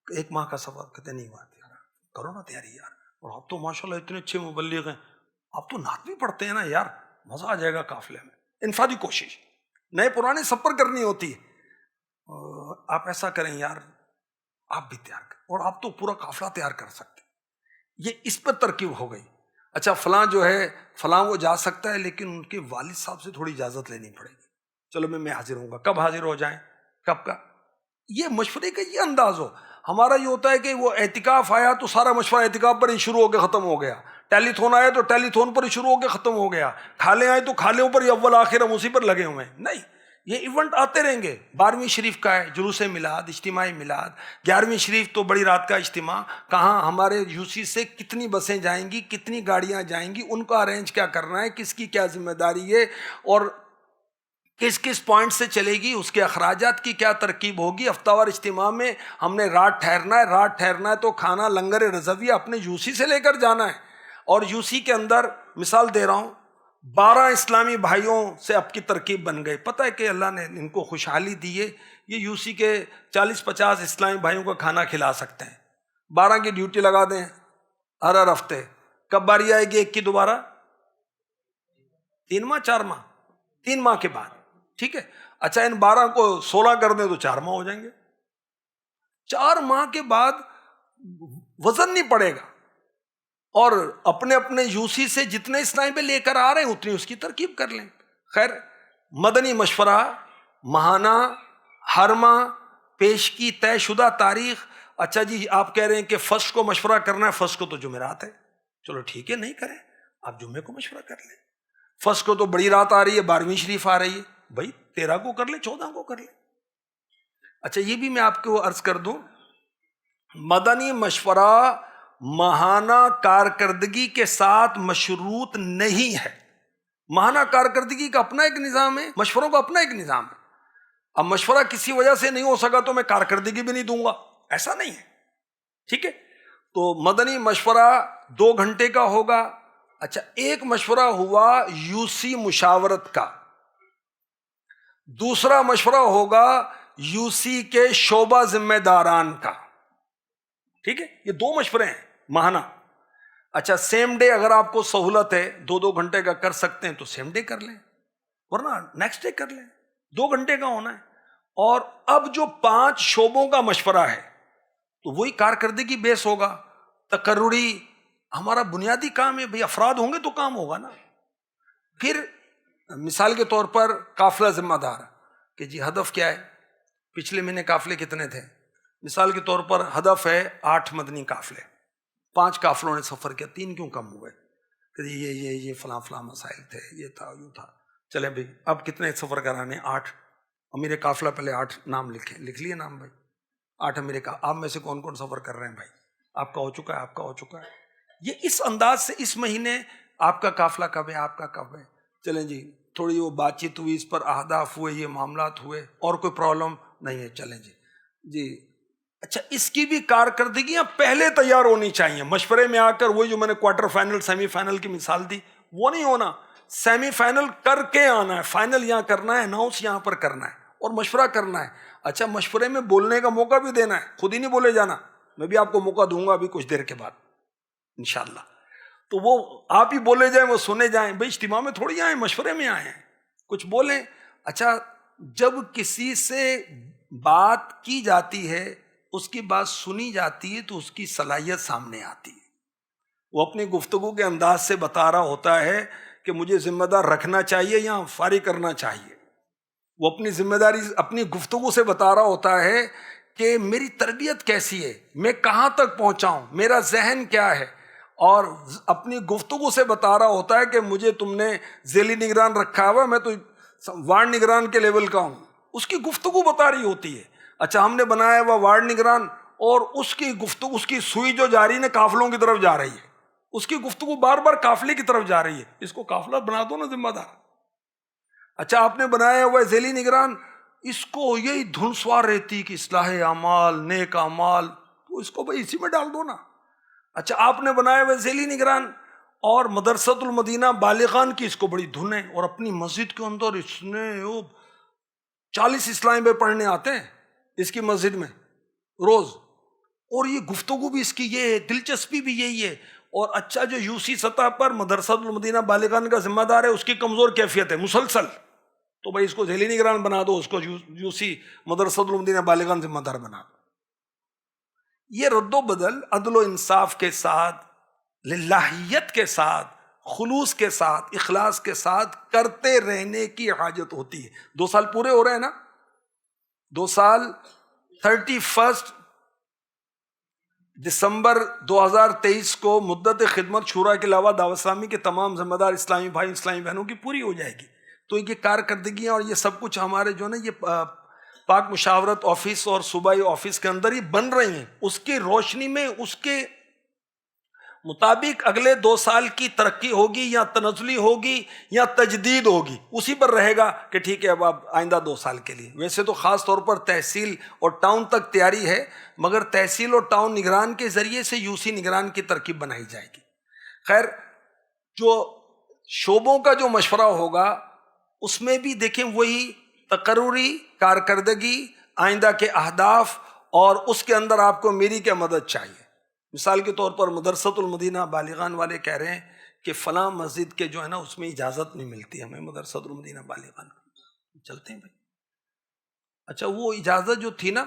1 ماہ کا سفر؟ کہتے نہیں ہوا. یار کرو نا تیاری یار، اور آپ تو ماشاءاللہ اتنے اچھے مبلغ ہیں، آپ تو نعت بھی پڑھتے ہیں نا یار، مزہ آ جائے گا قافلے میں. انفرادی کوشش نئے پرانے سب پر کرنی ہوتی ہے. آپ ایسا کریں یار، آپ بھی تیار کریں، اور آپ تو پورا قافلہ تیار کر سکتے. یہ اس پر ترکیب ہو گئی. اچھا فلاں جو ہے فلاں وہ جا سکتا ہے لیکن ان کے والد صاحب سے تھوڑی اجازت لینی پڑے گی. چلو میں حاضر ہوں گا. کب حاضر ہو جائیں، کب کا؟ یہ مشورے کا یہ انداز ہو. ہمارا یہ ہوتا ہے کہ وہ اعتکاف آیا تو سارا مشورہ اعتکاف پر ہی شروع ہو کے ختم ہو گیا، ٹیلی تھون آیا تو ٹیلی تھون پر ہی شروع ہو کے ختم ہو گیا، کھالے آئے تو کھالوں پر ہی اول آخر ہم اسی پر لگے ہوئے ہیں. نہیں، یہ ایونٹ آتے رہیں گے. 12ویں شریف کا ہے جلوس میلاد، اجتماعی میلاد. 11ویں شریف تو بڑی رات کا اجتماع. کہاں ہمارے یوسی سے کتنی بسیں جائیں گی، کتنی گاڑیاں جائیں گی، ان کا ارینج کیا کرنا ہے، کس کی کیا ذمہ داری ہے، اور کس کس پوائنٹ سے چلے گی، اس کے اخراجات کی کیا ترکیب ہوگی. ہفتہ وار اجتماع میں ہم نے رات ٹھہرنا ہے. رات ٹھہرنا ہے تو کھانا لنگر رضویہ اپنے یوسی سے لے کر جانا ہے. اور یوسی کے اندر مثال دے رہا ہوں، 12 اسلامی بھائیوں سے اب کی ترکیب بن گئی. پتہ ہے کہ اللہ نے ان کو خوشحالی دی ہے، یہ یوسی کے 40-50 اسلامی بھائیوں کو کھانا کھلا سکتے ہیں. 12 کی ڈیوٹی لگا دیں ہر ہفتے. کب باری آئے گی ایک کی دوبارہ؟ 3 ماہ 4 ماہ 3 ماہ کے بعد. ٹھیک ہے. اچھا ان 12 کو 16 کر دیں تو 4 ماہ ہو جائیں گے. 4 ماہ کے بعد وزن نہیں پڑے گا، اور اپنے اپنے یوسی سے جتنے اسلام پہ لے کر آ رہے ہیں اتنی اس کی ترکیب کر لیں. خیر مدنی مشورہ ماہانہ، ہر ماہ پیش کی طے شدہ تاریخ. اچھا جی آپ کہہ رہے ہیں کہ فرسٹ کو مشورہ کرنا ہے، فرسٹ کو تو جمعرات ہے، چلو ٹھیک ہے نہیں کریں، آپ جمعے کو مشورہ کر لیں. فرسٹ کو تو بڑی رات آ رہی ہے، 12ویں شریف آ رہی ہے، بھائی 13 کو کر لیں، 14 کو کر لیں۔ اچھا یہ بھی میں آپ کو عرض کر دوں، مدنی مشورہ ماہانہ کارکردگی کے ساتھ مشروط نہیں ہے۔ ماہانہ کارکردگی کا اپنا ایک نظام ہے، مشوروں کا اپنا ایک نظام ہے۔ اب مشورہ کسی وجہ سے نہیں ہو سکا تو میں کارکردگی بھی نہیں دوں گا، ایسا نہیں ہے، ٹھیک ہے۔ تو مدنی مشورہ 2 گھنٹے کا ہوگا۔ اچھا ایک مشورہ ہوا یوسی مشاورت کا، دوسرا مشورہ ہوگا یوسی کے شعبہ ذمہ داران کا، ٹھیک ہے۔ یہ 2 مشورے ہیں ماہانہ۔ اچھا سیم ڈے اگر آپ کو سہولت ہے 2 گھنٹے کا کر سکتے ہیں تو سیم ڈے کر لیں، ورنہ نیکسٹ ڈے کر لیں، 2 گھنٹے کا ہونا ہے۔ اور اب جو 5 شعبوں کا مشورہ ہے تو وہی کارکردگی بیس ہوگا۔ تقرری ہمارا بنیادی کام ہے، بھئی افراد ہوں گے تو کام ہوگا نا۔ پھر مثال کے طور پر قافلہ ذمہ دار کہ جی ہدف کیا ہے، پچھلے مہینے قافلے کتنے تھے، مثال کے طور پر ہدف ہے 8 مدنی قافلے، 5 قافلوں نے سفر کیا، 3 کیوں کم ہوئے، کہ جی یہ فلاں فلاں مسائل تھے، یہ تھا یوں تھا، چلے بھائی اب کتنے سفر کرانے، 8۔ امیر قافلہ پہلے 8 نام لکھ لیے نام، بھائی 8 امیر کا، آپ میں سے کون کون سفر کر رہے ہیں، بھائی آپ کا ہو چکا ہے، آپ کا ہو چکا ہے۔ یہ اس انداز سے اس مہینے آپ کا قافلہ کب ہے، آپ کا کب ہے، چلیں جی تھوڑی وہ بات چیت ہوئی، اس پر اہداف ہوئے، یہ معاملات ہوئے، اور کوئی پرابلم نہیں ہے، چلیں جی۔ اچھا اس کی بھی کارکردگیاں پہلے تیار ہونی چاہیے، مشورے میں آ کر وہی جو میں نے کوارٹر فائنل سیمی فائنل کی مثال دی وہ نہیں ہونا، سیمی فائنل کر کے آنا ہے، فائنل یہاں کرنا ہے، اناؤنس یہاں پر کرنا ہے اور مشورہ کرنا ہے۔ اچھا مشورے میں بولنے کا موقع بھی دینا ہے، خود ہی نہیں بولے جانا، میں بھی آپ کو موقع دوں گا ابھی کچھ دیر کے بعد انشاءاللہ، تو وہ آپ ہی بولے جائیں، وہ سنے جائیں، بھائی اجتماع میں تھوڑی آئے، مشورے میں آئے ہیں، کچھ بولیں۔ اچھا جب کسی سے بات کی جاتی ہے، اس کی بات سنی جاتی ہے تو اس کی صلاحیت سامنے آتی ہے، وہ اپنی گفتگو کے انداز سے بتا رہا ہوتا ہے کہ مجھے ذمہ دار رکھنا چاہیے یا فارغ کرنا چاہیے، وہ اپنی ذمہ داری اپنی گفتگو سے بتا رہا ہوتا ہے کہ میری تربیت کیسی ہے، میں کہاں تک پہنچا ہوں، میرا ذہن کیا ہے، اور اپنی گفتگو سے بتا رہا ہوتا ہے کہ مجھے تم نے ذیلی نگران رکھا ہوا، میں تو وارڈ نگران کے لیول کا ہوں، اس کی گفتگو بتا رہی ہوتی ہے۔ اچھا ہم نے بنایا ہوا وارڈ نگران، اور اس کی گفتگو، اس کی سوئی جو جاری نے قافلوں کی طرف جا رہی ہے، اس کی گفتگو بار بار قافلے کی طرف جا رہی ہے، اس کو قافلہ بنا دو نا ذمہ دار۔ اچھا آپ نے بنایا ہوا ذیلی نگران، اس کو یہی دھن سوار رہتی کہ اصلاح اعمال، نیک اعمال، تو اس کو بھائی اسی میں ڈال دو نا۔ اچھا آپ نے بنایا ہوا ذیلی نگران، اور مدرسۃ المدینہ بالغان کی اس کو بڑی دھن ہے، اور اپنی مسجد کے اندر اس نے 40 اسلامی بھائی پڑھنے آتے ہیں اس کی مسجد میں روز، اور یہ گفتگو بھی اس کی یہ ہے، دلچسپی بھی یہی ہے۔ اور اچھا جو یوسی سطح پر مدرسۃ المدینہ بالغان کا ذمہ دار ہے، اس کی کمزور کیفیت ہے مسلسل، تو بھائی اس کو ذیلی نگران بنا دو، اس کو یوسی مدرسۃ المدینہ بالغان ذمہ دار بنا دو۔ یہ رد و بدل عدل و انصاف کے ساتھ، للہیت کے ساتھ، خلوص کے ساتھ، اخلاص کے ساتھ کرتے رہنے کی حاجت ہوتی ہے۔ 2 سال پورے ہو رہے ہیں نا، 2 سال 31 دسمبر 2023 کو مدت خدمت شورا کے علاوہ دعوت اسلامی کے تمام ذمہ دار اسلامی بھائی اسلامی بہنوں کی پوری ہو جائے گی۔ تو یہ کارکردگیاں اور یہ سب کچھ ہمارے جو نا یہ پاک مشاورت آفس اور صوبائی آفس کے اندر ہی بن رہی ہیں، اس کی روشنی میں اس کے مطابق اگلے 2 سال کی ترقی ہوگی یا تنزلی ہوگی یا تجدید ہوگی، اسی پر رہے گا کہ ٹھیک ہے اب آپ آئندہ 2 سال کے لیے۔ ویسے تو خاص طور پر تحصیل اور ٹاؤن تک تیاری ہے، مگر تحصیل اور ٹاؤن نگران کے ذریعے سے یوسی نگران کی ترکیب بنائی جائے گی۔ خیر جو شعبوں کا جو مشورہ ہوگا اس میں بھی دیکھیں وہی تقرری، کارکردگی، آئندہ کے اہداف، اور اس کے اندر آپ کو میری کیا مدد چاہیے۔ مثال کے طور پر مدرسۃ المدینہ بالغان والے کہہ رہے ہیں کہ فلاں مسجد کے جو ہے نا اس میں اجازت نہیں ملتی ہمیں مدرسۃ المدینہ بالغان، چلتے ہیں بھائی۔ اچھا وہ اجازت جو تھی نا،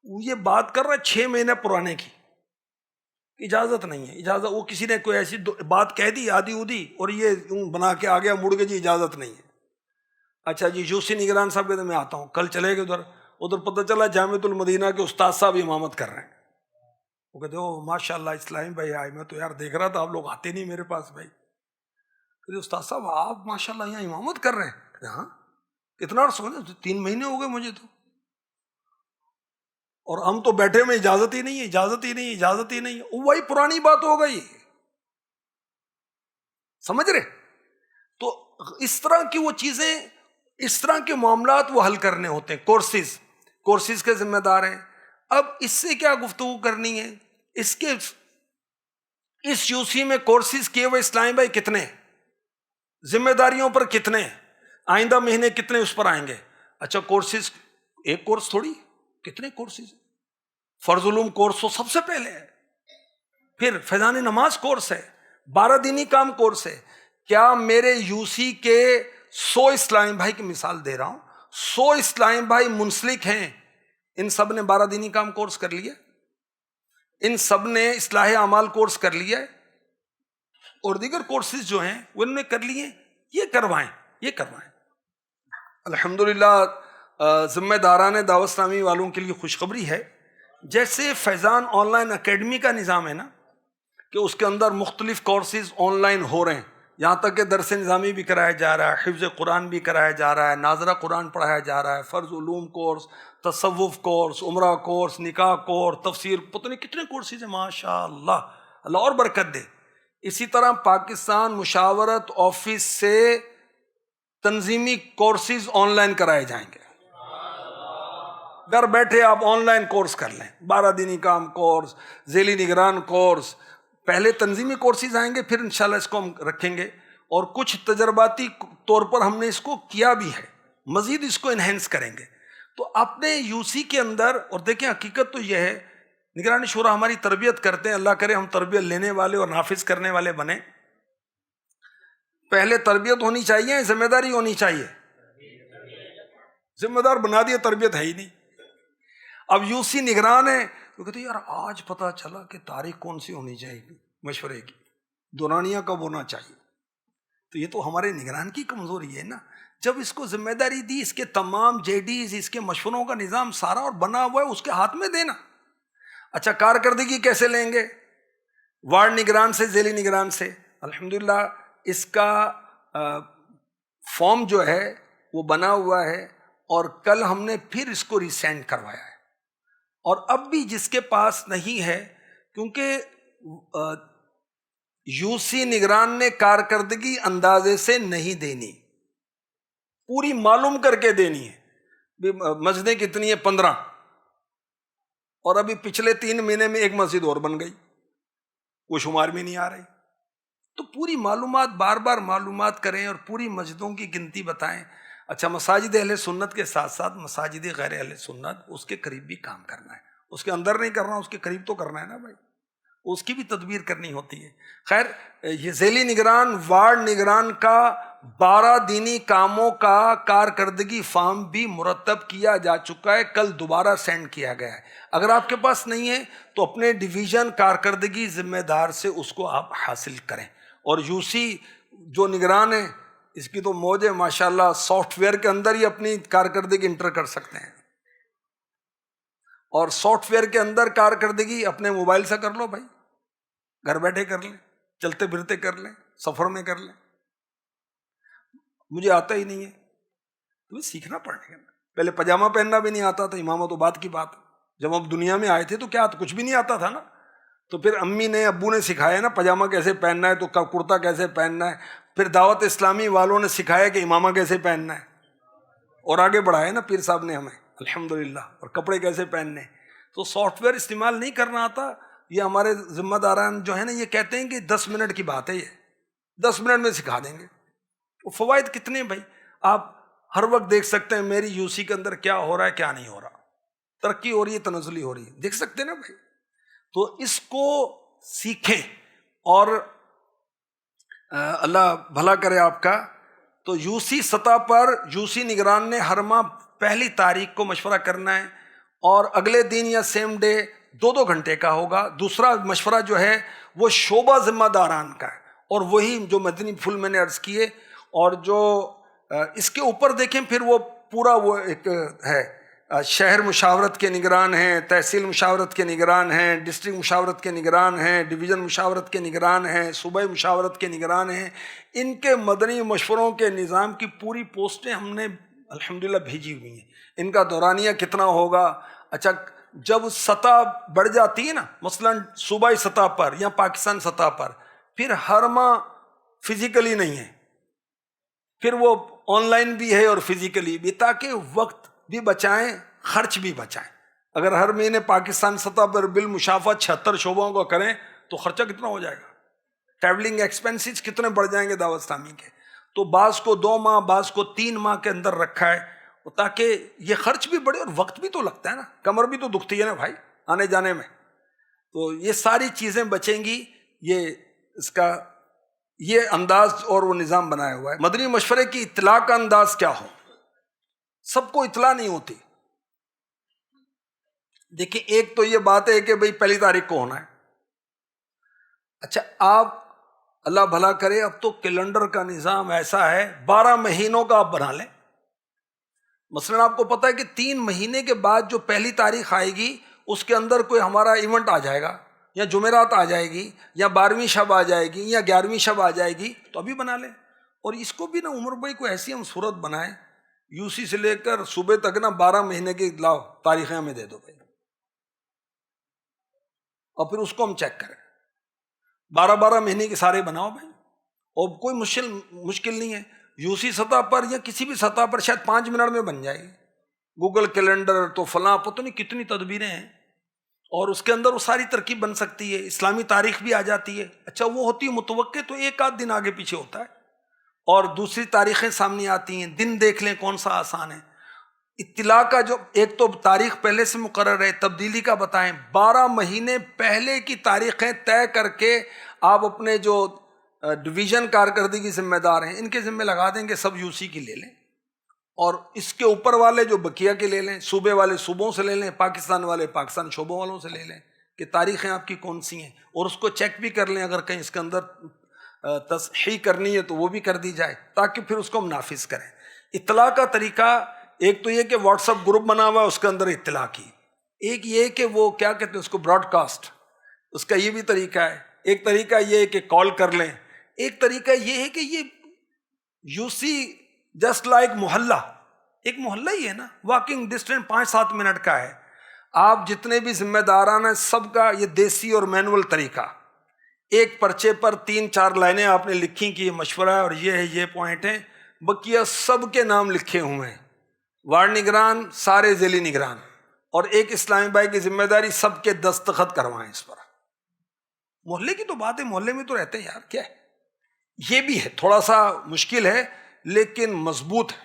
وہ یہ بات کر رہا ہے 6 مہینے پرانے کی، اجازت نہیں ہے، اجازت وہ کسی نے کوئی ایسی بات کہہ دی آدھی اودھی اور یہ بنا کے آ گیا مڑ کے جی اجازت نہیں ہے۔ اچھا جی یوسی نگران صاحب کہتے ہیں میں آتا ہوں، کل چلے گئے ادھر پتہ چلا جامعۃ المدینہ کے استاد صاحب امامت کر رہے ہیں، وہ کہتے ہو ماشاء اللہ اسلامی بھائی آئے، میں تو یار دیکھ رہا تھا آپ لوگ آتے نہیں میرے پاس بھائی۔ کہتے استاد صاحب آپ ماشاء اللہ یہاں امامت کر رہے ہیں؟ کہتے ہاں۔ کتنا عرص ہو گیا؟ 3 مہینے ہو گئے مجھے تو، اور ہم تو بیٹھے میں اجازت ہی نہیں ہے، اجازت ہی نہیں، اجازت ہی نہیں، وہی پرانی بات ہو گئی، سمجھ رہے؟ تو اس طرح کی وہ چیزیں، اس طرح کے معاملات وہ حل کرنے ہوتے ہیں، کورسز کے ذمہ دار ہیں۔ اب اس سے کیا گفتگو کرنی ہے؟ اس یوسی میں کورسز کیے ہوئے اسلامی بھائی کتنے ہیں؟ ذمہ داریوں پر کتنے ہیں؟ آئندہ مہینے کتنے اس پر آئیں گے؟ اچھا کورسز، ایک کورس تھوڑی، کتنے کورسز؟ فرض علوم کورس تو سب سے پہلے ہے، پھر فیضان نماز کورس ہے، 12 دینی کام کورس ہے۔ کیا میرے یوسی کے 100 اسلامی بھائی کی مثال دے رہا ہوں، 100 اسلامی بھائی منسلک ہیں، ان سب نے 12 دینی کام کورس کر لیا، ان سب نے اصلاح اعمال کورس کر لیا ہے، اور دیگر کورسز جو ہیں وہ انہوں نے کر لیے، یہ کروائیں۔ الحمدللہ ذمہ داران دعوت اسلامی والوں کے لیے خوشخبری ہے، جیسے فیضان آن لائن اکیڈمی کا نظام ہے نا، کہ اس کے اندر مختلف کورسز آن لائن ہو رہے ہیں، یہاں تک کہ درس نظامی بھی کرایا جا رہا ہے، حفظ قرآن بھی کرایا جا رہا ہے، ناظرہ قرآن پڑھایا جا رہا ہے، فرض علوم کورس، تصوف کورس، عمرہ کورس، نکاح کورس، تفسیر، پتہ نہیں کتنے کورسز ہیں، ماشاء اللہ، اللہ اور برکت دے۔ اسی طرح پاکستان مشاورت آفس سے تنظیمی کورسز آن لائن کرائے جائیں گے، گھر بیٹھے آپ آن لائن کورس کر لیں، 12 دینی کام کورس، ذیلی نگران کورس، پہلے تنظیمی کورسز آئیں گے، پھر انشاءاللہ اس کو ہم رکھیں گے، اور کچھ تجرباتی طور پر ہم نے اس کو کیا بھی ہے، مزید اس کو انہینس کریں گے۔ تو اپنے یوسی کے اندر، اور دیکھیں حقیقت تو یہ ہے، نگرانی شورا ہماری تربیت کرتے ہیں، اللہ کرے ہم تربیت لینے والے اور نافذ کرنے والے بنیں۔ پہلے تربیت ہونی چاہیے، ذمہ داری ہونی چاہیے، ذمہ دار بنا دیا، تربیت ہے ہی نہیں۔ اب یوسی نگران ہے، وہ کہتے ہیں یار آج پتا چلا کہ تاریخ کون سی ہونی چاہیے مشورے کی، دورانیہ کب ہونا چاہیے، تو یہ تو ہمارے نگران کی کمزوری ہے نا۔ جب اس کو ذمہ داری دی، اس کے تمام JDs، اس کے مشوروں کا نظام سارا اور بنا ہوا ہے، اس کے ہاتھ میں دینا۔ اچھا کارکردگی کیسے لیں گے؟ وارڈ نگران سے، ذیلی نگران سے۔ الحمدللہ اس کا فارم جو ہے وہ بنا ہوا ہے، اور کل ہم نے پھر اس کو ریسینڈ کروایا ہے، اور اب بھی جس کے پاس نہیں ہے، کیونکہ یوسی نگران نے کارکردگی اندازے سے نہیں دینی، پوری معلوم کر کے دینی ہے۔ مسجدیں کتنی ہیں؟ 15، اور ابھی پچھلے 3 مہینے میں ایک مسجد اور بن گئی، وہ شمار میں نہیں آ رہی۔ تو پوری معلومات، بار بار معلومات کریں، اور پوری مسجدوں کی گنتی بتائیں۔ اچھا مساجد اہل سنت کے ساتھ ساتھ مساجد غیر اہل سنت، اس کے قریب بھی کام کرنا ہے، اس کے اندر نہیں کرنا، اس کے قریب تو کرنا ہے نا بھائی، اس کی بھی تدبیر کرنی ہوتی ہے۔ خیر، یہ ذیلی نگران، وارڈ نگران کا 12 دینی کاموں کا کارکردگی فارم بھی مرتب کیا جا چکا ہے، کل دوبارہ سینڈ کیا گیا ہے۔ اگر آپ کے پاس نہیں ہے تو اپنے ڈویژن کارکردگی ذمہ دار سے اس کو آپ حاصل کریں۔ اور یوسی جو نگران ہے، اس کی تو موج ہے ماشاءاللہ، سافٹ ویئر کے اندر ہی اپنی کارکردگی انٹر کر سکتے ہیں، اور سافٹ ویئر کے اندر کارکردگی اپنے موبائل سے کر لو بھائی، گھر بیٹھے کر لیں، چلتے پھرتے کر لیں، سفر میں کر لیں۔ مجھے آتا ہی نہیں ہے، تمہیں سیکھنا پڑے گا۔ پہلے پاجامہ پہننا بھی نہیں آتا تھا، امامہ تو بات کی بات، جب ہم دنیا میں آئے تھے تو کیا کچھ بھی نہیں آتا تھا نا، تو پھر امی نے، ابو نے سکھایا نا پاجامہ کیسے پہننا ہے، تو کرتا کیسے پہننا ہے، پھر دعوت اسلامی والوں نے سکھایا کہ امامہ کیسے پہننا ہے، اور آگے بڑھایا نا پیر صاحب نے ہمیں الحمدللہ، اور کپڑے کیسے پہننے۔ تو سافٹ ویئر استعمال نہیں کرنا آتا، یہ ہمارے ذمہ داران جو ہیں نا، یہ کہتے ہیں کہ 10 منٹ کی بات ہے، یہ 10 منٹ میں سکھا دیں گے۔ وہ فوائد کتنے بھائی، آپ ہر وقت دیکھ سکتے ہیں میری یوسی کے اندر کیا ہو رہا ہے، کیا نہیں ہو رہا، ترقی ہو رہی ہے، تنزلی ہو رہی ہے، دیکھ سکتے ہیں نا بھائی۔ تو اس کو سیکھیں، اور اللہ بھلا کرے آپ کا۔ تو یوسی سطح پر یوسی نگران نے ہر ماہ 1 تاریخ کو مشورہ کرنا ہے، اور اگلے دن یا سیم ڈے 2 گھنٹے کا ہوگا۔ دوسرا مشورہ جو ہے وہ شعبہ ذمہ داران کا ہے، اور وہی جو مدنی پھول میں نے عرض کیے، اور جو اس کے اوپر دیکھیں پھر وہ پورا وہ ایک ہے، شہر مشاورت کے نگران ہیں، تحصیل مشاورت کے نگران ہیں، ڈسٹرکٹ مشاورت کے نگران ہیں، ڈویژن مشاورت کے نگران ہیں، صوبائی مشاورت کے نگران ہیں۔ ان کے مدنی مشوروں کے نظام کی پوری پوسٹیں ہم نے الحمدللہ بھیجی ہوئی ہیں. ان کا دورانیہ کتنا ہوگا؟ اچھا جب سطح بڑھ جاتی ہے نا، مثلا صوبائی سطح پر یا پاکستان سطح پر، پھر ہر ماہ فزیکلی نہیں ہے، پھر وہ آن لائن بھی ہے اور فزیکلی بھی، تاکہ وقت بھی بچائیں، خرچ بھی بچائیں. اگر ہر مہینے پاکستان سطح پر بالمشافہت 76 شعبوں کو کریں تو خرچہ کتنا ہو جائے گا، ٹریولنگ ایکسپینسز کتنے بڑھ جائیں گے دعوت اسلامی کے. تو بعض کو 2 ماہ، بعض کو 3 ماہ کے اندر رکھا ہے، تاکہ یہ خرچ بھی بڑھے اور وقت بھی تو لگتا ہے نا، کمر بھی تو دکھتی ہے نا بھائی آنے جانے میں. تو یہ ساری چیزیں بچیں گی. یہ اس کا یہ انداز اور وہ نظام بنایا ہوا ہے. مدنی مشورے کی اطلاع کا انداز کیا ہو؟ سب کو اطلاع نہیں ہوتی. دیکھیں ایک تو یہ بات ہے کہ بھئی پہلی تاریخ کو ہونا ہے. اچھا آپ اللہ بھلا کرے، اب تو کیلنڈر کا نظام ایسا ہے 12 مہینوں کا آپ بنا لیں. مثلا آپ کو پتا ہے کہ 3 مہینے کے بعد جو پہلی تاریخ آئے گی اس کے اندر کوئی ہمارا ایونٹ آ جائے گا، یا جمعرات آ جائے گی، یا 12ویں شب آ جائے گی، یا 11ویں شب آ جائے گی، تو ابھی بنا لیں. اور اس کو بھی نا عمر بھائی کو ایسی ہم صورت بنائیں، یوسی سے لے کر صوبے تک نا 12 مہینے کی لاؤ تاریخیں ہمیں دے دو بھائی، اور پھر اس کو ہم چیک کریں. 12 مہینے کے سارے بناؤ بھائی، اور کوئی مشکل نہیں ہے. یوسی سطح پر یا کسی بھی سطح پر شاید 5 منٹ میں بن جائے گی. گوگل کیلنڈر تو فلاں پتہ نہیں کتنی تدبیریں ہیں، اور اس کے اندر وہ ساری ترکیب بن سکتی ہے. اسلامی تاریخ بھی آ جاتی ہے. اچھا وہ ہوتی ہے متوقع، تو 1 آدھ دن آگے پیچھے ہوتا ہے، اور دوسری تاریخیں سامنے آتی ہیں. دن دیکھ لیں کون سا آسان ہے. اطلاع کا جو ایک تو تاریخ پہلے سے مقرر ہے، تبدیلی کا بتائیں. 12 مہینے پہلے کی تاریخیں طے کر کے آپ اپنے جو ڈویژن کارکردگی ذمہ دار ہیں ان کے ذمہ لگا دیں گے، سب یوسی کی لے لیں، اور اس کے اوپر والے جو بقیہ کے لے لیں، صوبے والے صوبوں سے لے لیں، پاکستان والے پاکستان شعبوں والوں سے لے لیں کہ تاریخیں آپ کی کون سی ہیں، اور اس کو چیک بھی کر لیں. اگر کہیں اس کے اندر تصحیح کرنی ہے تو وہ بھی کر دی جائے، تاکہ پھر اس کو ہم نافذ کریں. اطلاع کا طریقہ ایک تو یہ کہ واٹس ایپ گروپ بنا ہوا ہے اس کے اندر اطلاع کی، ایک یہ کہ وہ کیا کہتے ہیں اس کو براڈ کاسٹ، اس کا یہ بھی طریقہ ہے. ایک طریقہ یہ ہے کہ کال کر لیں. ایک طریقہ یہ ہے کہ یہ یوسی جسٹ لائک محلہ، ایک محلہ ہی ہے نا، واکنگ ڈسٹینس 5-7 منٹ کا ہے. آپ جتنے بھی ذمہ داران ہیں سب کا یہ دیسی اور مینول طریقہ، ایک پرچے پر 3-4 لائنیں آپ نے لکھی کہ یہ مشورہ ہے اور یہ ہے، یہ پوائنٹ ہیں، بقیہ سب کے نام لکھے ہوئے ہیں، وارڈ نگران سارے ذیلی نگران، اور ایک اسلامی بھائی کی ذمہ داری سب کے دستخط کروائیں اس پر. محلے کی تو بات ہے، محلے میں تو رہتے ہیں یار، کیا ہے. یہ بھی ہے تھوڑا سا مشکل ہے لیکن مضبوط ہے.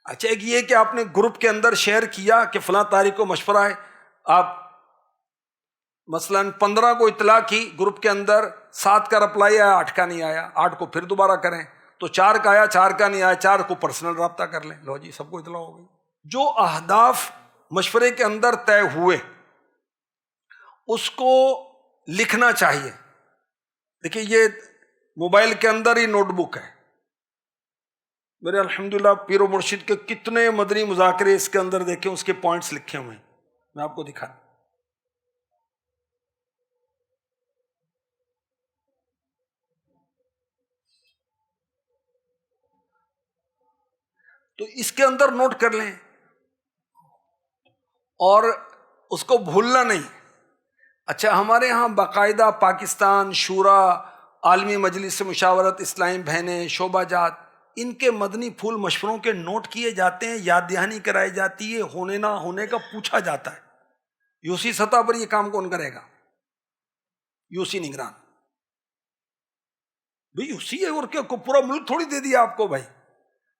اچھا ایک یہ کہ آپ نے گروپ کے اندر شیئر کیا کہ فلاں تاریخ کو مشورہ ہے، آپ مثلا 15 کو اطلاع کی گروپ کے اندر، 7 کا رپلائی آیا، 8 کا نہیں آیا، 8 کو پھر دوبارہ کریں، تو 4 کا آیا، 4 کا نہیں آیا، 4 کو پرسنل رابطہ کر لیں، لو جی سب کو اطلاع ہو گئی. جو اہداف مشورے کے اندر طے ہوئے اس کو لکھنا چاہیے. دیکھیے یہ موبائل کے اندر ہی نوٹ بک ہے میرے، الحمدللہ پیر و مرشد کے کتنے مدنی مذاکرے اس کے اندر دیکھیں، اس کے پوائنٹس لکھے ہوئے ہیں، میں آپ کو دکھاؤں. تو اس کے اندر نوٹ کر لیں اور اس کو بھولنا نہیں. اچھا ہمارے ہاں باقاعدہ پاکستان شورا، عالمی مجلس سے مشاورت، اسلامی بہنیں، شعبہ جات، ان کے مدنی پھول مشوروں کے نوٹ کیے جاتے ہیں، یاد دہانی کرائی جاتی ہے، ہونے نہ ہونے کا پوچھا جاتا ہے. یوسی سطح پر یہ کام کون کرے گا؟ یوسی نگران. بھئی یوسی ہے اور کیا، پورا ملک تھوڑی دے دیا آپ کو بھائی.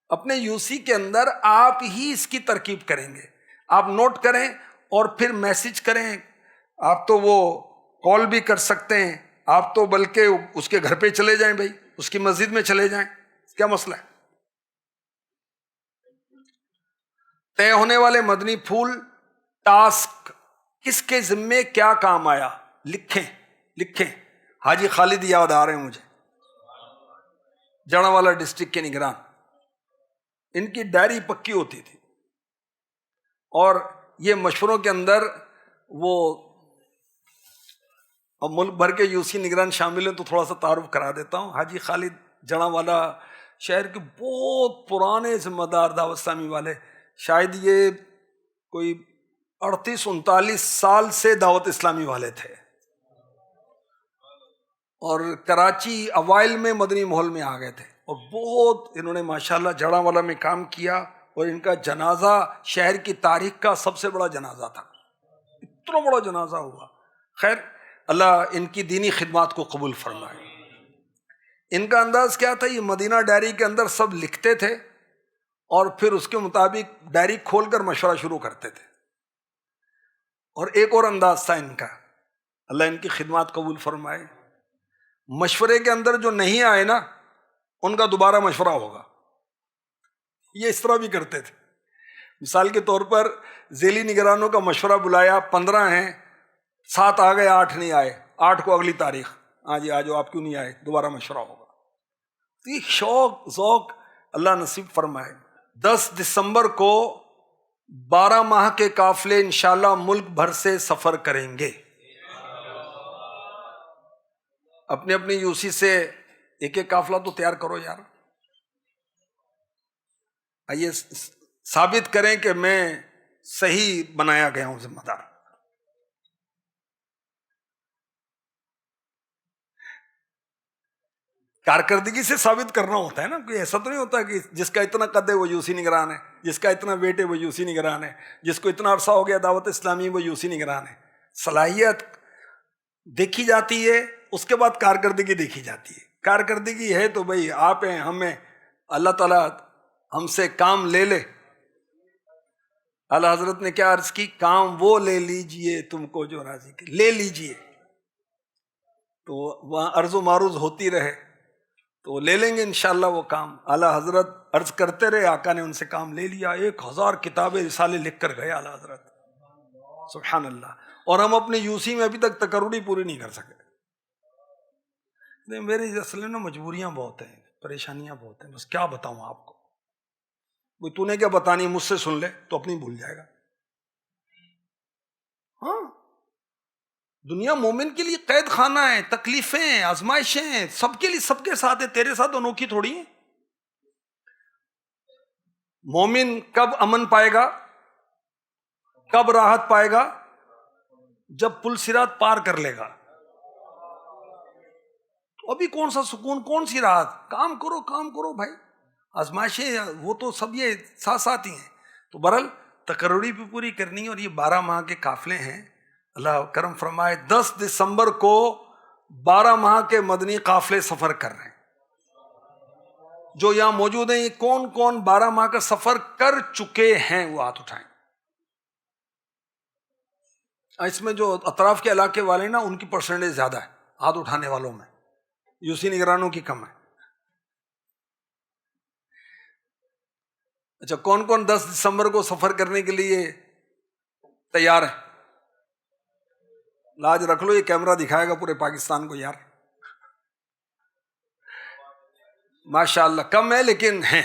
اپنے یوسی کے اندر آپ ہی اس کی ترکیب کریں گے. آپ نوٹ کریں اور پھر میسج کریں. آپ تو وہ کال بھی کر سکتے ہیں، آپ تو بلکہ اس کے گھر پہ چلے جائیں بھائی، اس کی مسجد میں چلے جائیں، کیا مسئلہ ہے. طے ہونے والے مدنی پھول، ٹاسک، کس کے ذمے کیا کام آیا، لکھیں. حاجی خالد یاد آ رہے ہیں مجھے، جڑاوالا ڈسٹرکٹ کے نگران، ان کی ڈائری پکی ہوتی تھی. اور یہ مشوروں کے اندر وہ اب ملک بھر کے یوسی نگران شامل ہیں تو تھوڑا سا تعارف کرا دیتا ہوں. حاجی خالد جڑاوالا شہر کے بہت پرانے ذمہ دار دعوت اسلامی والے، شاید یہ کوئی 38-39 سال سے دعوت اسلامی والے تھے، اور کراچی اوائل میں مدنی ماحول میں آ گئے تھے، اور بہت انہوں نے ماشاءاللہ جڑاوالا میں کام کیا، اور ان کا جنازہ شہر کی تاریخ کا سب سے بڑا جنازہ تھا، اتنا بڑا جنازہ ہوا۔ خیر، اللہ ان کی دینی خدمات کو قبول فرمائے۔ ان کا انداز کیا تھا، یہ مدینہ ڈائری کے اندر سب لکھتے تھے اور پھر اس کے مطابق ڈائری کھول کر مشورہ شروع کرتے تھے۔ اور ایک اور انداز تھا ان کا، اللہ ان کی خدمات قبول فرمائے، مشورے کے اندر جو نہیں آئے نا ان کا دوبارہ مشورہ ہوگا، یہ اس طرح بھی کرتے تھے۔ مثال کے طور پر ذیلی نگرانوں کا مشورہ بلایا، 15 ہیں، 7 آ گئے، 8 نہیں آئے، 8 کو اگلی تاریخ، ہاں جی آ جاؤ، آپ کیوں نہیں آئے، دوبارہ مشورہ ہوگا۔ تو یہ شوق ذوق اللہ نصیب فرمائے۔ 10 دسمبر کو 12 ماہ کے قافلے انشاءاللہ ملک بھر سے سفر کریں گے۔ اپنے اپنی یوسی سے ایک ایک قافلہ تو تیار کرو یار، آئیے ثابت کریں کہ میں صحیح بنایا گیا ہوں ذمہ دار۔ کارکردگی سے ثابت کرنا ہوتا ہے نا، کوئی ایسا تو نہیں ہوتا کہ جس کا اتنا قد ہے وہ یوسی نگران ہے، جس کا اتنا ویٹ ہے وہ یوسی نگران ہے، جس کو اتنا عرصہ ہو گیا دعوت اسلامی وہ یوسی نگران ہے۔ صلاحیت دیکھی جاتی ہے، اس کے بعد کارکردگی دیکھی جاتی ہے۔ کارکردگی ہے تو بھئی آپ ہیں، ہمیں اللہ تعالیٰ ہم سے کام لے لے۔ اعلیٰ حضرت نے کیا عرض کی، کام وہ لے لیجئے تم کو جو راضی کی، لے لیجئے، تو وہاں عرض و معروض ہوتی رہے تو لے لیں گے انشاءاللہ وہ کام۔ اعلیٰ حضرت عرض کرتے رہے، آقا نے ان سے کام لے لیا، 1000 کتابیں رسالے لکھ کر گئے اعلیٰ حضرت، سبحان اللہ۔ اور ہم اپنے یوسی میں ابھی تک تقرری پوری نہیں کر سکے۔ میری اصل میں مجبوریاں بہت ہیں، پریشانیاں بہت ہیں، بس کیا بتاؤں آپ کو، کوئی تو نے کیا بتانی، مجھ سے سن لے تو اپنی بھول جائے گا۔ ہاں، دنیا مومن کے لیے قید خانہ ہے، تکلیفیں، آزمائشیں سب کے لیے، سب کے ساتھ ہے، تیرے ساتھ انوکھی تھوڑی ہے۔ مومن کب امن پائے گا، کب راحت پائے گا، جب پل صراط پار کر لے گا۔ ابھی کون سا سکون، کون سی راحت، کام کرو کام کرو بھائی، آزمائشیں وہ تو سب یہ ساتھ ساتھ ہی ہیں۔ تو بہرحال تقرری بھی پوری کرنی ہے، اور یہ 12 ماہ کے قافلے ہیں، اللہ کرم فرمائے۔ 10 دسمبر کو 12 ماہ کے مدنی قافلے سفر کر رہے ہیں۔ جو یہاں موجود ہیں، یہ کون کون 12 ماہ کا سفر کر چکے ہیں وہ ہاتھ اٹھائیں۔ اس میں جو اطراف کے علاقے والے نا ان کی پرسنٹیج زیادہ ہے ہاتھ اٹھانے والوں میں، یوسی نگرانوں کی کم ہے۔ اچھا، کون کون 10 دسمبر کو سفر کرنے کے لیے تیار ہے؟ لاج رکھ لو، یہ کیمرہ دکھائے گا پورے پاکستان کو یار، ماشاءاللہ کم ہے لیکن ہیں،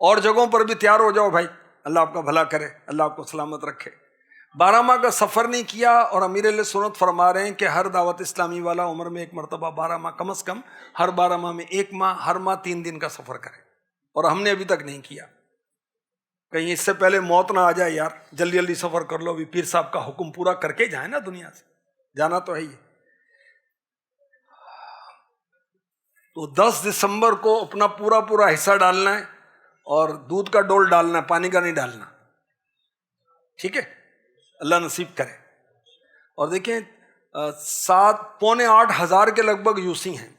اور جگہوں پر بھی تیار ہو جاؤ بھائی، اللہ آپ کا بھلا کرے، اللہ آپ کو سلامت رکھے۔ 12 ماہ کا سفر نہیں کیا، اور امیر علیہ سنت فرما رہے ہیں کہ ہر دعوت اسلامی والا عمر میں ایک مرتبہ 12 ماہ کم از کم، ہر 12 ماہ میں ایک ماہ، ہر ماہ 3 دن کا سفر کرے، اور ہم نے ابھی تک نہیں کیا۔ کہیں اس سے پہلے موت نہ آ جائے یار، جلدی جلدی سفر کر لو، بھی پیر صاحب کا حکم پورا کر کے جائیں نا، دنیا سے جانا تو ہے ہی۔ تو 10 دسمبر کو اپنا پورا پورا حصہ ڈالنا ہے، اور دودھ کا ڈول ڈالنا ہے، پانی کا نہیں ڈالنا، ٹھیک ہے؟ اللہ نصیب کرے۔ اور دیکھیں 7-8 ہزار کے لگ بھگ یوسی ہیں،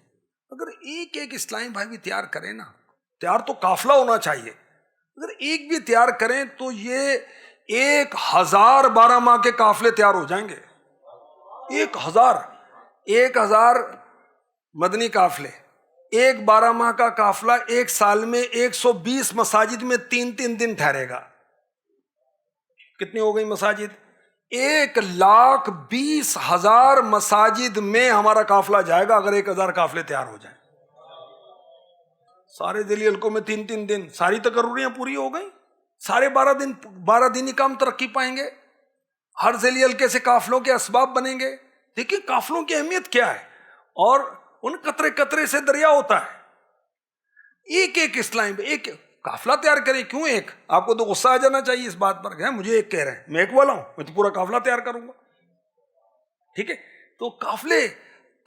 اگر ایک ایک اسلامی بھائی بھی تیار کریں نا، تیار تو قافلہ ہونا چاہیے، اگر ایک بھی تیار کریں تو یہ 1000 12 ماہ کے قافلے تیار ہو جائیں گے۔ 1000 مدنی قافلے، ایک 12 ماہ کا قافلہ ایک سال میں 120 مساجد میں 3 دن ٹھہرے گا۔ کتنی ہو گئی مساجد؟ 1,20,000 مساجد میں ہمارا قافلہ جائے گا، اگر 1000 قافلے تیار ہو جائیں۔ سارے ذیلی حلقوں میں 3 دن، ساری تقرریاں پوری ہو گئیں، سارے 12 دینی کام ترقی پائیں گے، ہر ذیلی حلقے سے قافلوں کے اسباب بنیں گے۔ دیکھیں قافلوں کی اہمیت کیا ہے، اور ان قطرے قطرے سے دریا ہوتا ہے۔ ایک ایک اسلام ایک قافلہ تیار کریں. کیوں ایک؟ آپ کو تو غصہ آ جانا چاہیے اس بات پر کہ مجھے ایک کہہ رہے ہیں، میں ایک والا ہوں، میں تو پورا قافلہ تیار کروں گا. ٹھیک ہے، تو قافلے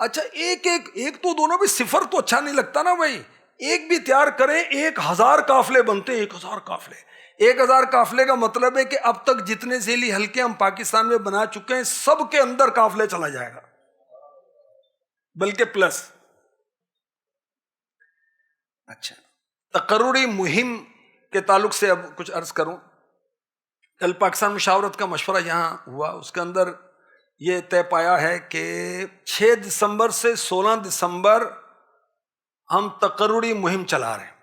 اچھا ایک تو دونوں بھی، صفر تو اچھا نہیں لگتا نا بھائی. ایک بھی تیار کریں 1000 قافلے بنتے ہیں. 1000 قافلے، 1000 قافلے کا مطلب ہے کہ اب تک جتنے ذیلی حلقے ہم پاکستان میں بنا چکے ہیں سب کے اندر قافلے چلا جائے گا، بلکہ پلس. اچھا، تقرری مہم کے تعلق سے اب کچھ عرض کروں. کل پاکستان مشاورت کا مشورہ یہاں ہوا، اس کے اندر یہ طے پایا ہے کہ 6 دسمبر سے 16 دسمبر ہم تقرری مہم چلا رہے ہیں.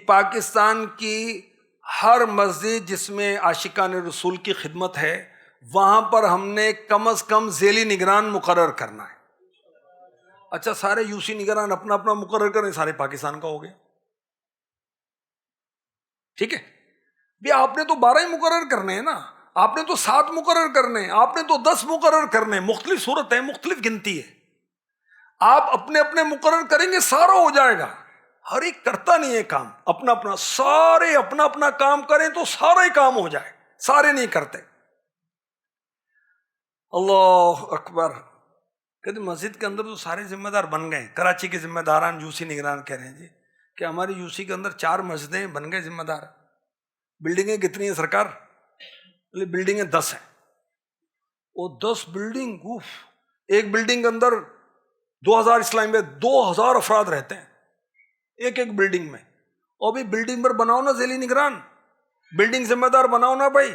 پاکستان کی ہر مسجد جس میں عاشقان رسول کی خدمت ہے وہاں پر ہم نے کم از کم ذیلی نگران مقرر کرنا ہے. اچھا، سارے یوسی نگران اپنا اپنا مقرر کریں، سارے پاکستان کا ہو گیا. ٹھیک ہے بھی، آپ نے تو 12 ہی مقرر کرنے ہیں نا، آپ نے تو 7 مقرر کرنے ہیں، آپ نے تو 10 مقرر کرنے ہیں. مختلف صورت ہے، مختلف گنتی ہے. آپ اپنے اپنے مقرر کریں گے سارا ہو جائے گا. ہر ایک کرتا نہیں ہے کام اپنا اپنا، سارے اپنا اپنا کام کریں تو سارا ہی کام ہو جائے. سارے نہیں کرتے. اللہ اکبر. کہتے مسجد کے اندر تو سارے ذمہ دار بن گئے. کراچی کے ذمہ داران یوسی نگران کہہ رہے ہیں جی کہ ہماری یوسی کے اندر 4 مسجدیں بن گئے ذمہ دار. بلڈنگیں کتنی ہیں سرکار؟ بلڈنگیں 10 ہیں. وہ 10 بلڈنگ، ایک بلڈنگ کے اندر 2000 اسلام میں 2000 افراد رہتے ہیں ایک ایک بلڈنگ میں. اور بھی بلڈنگ پر بناؤ نا ذیلی نگران، بلڈنگ ذمہ دار بناؤ نا بھائی.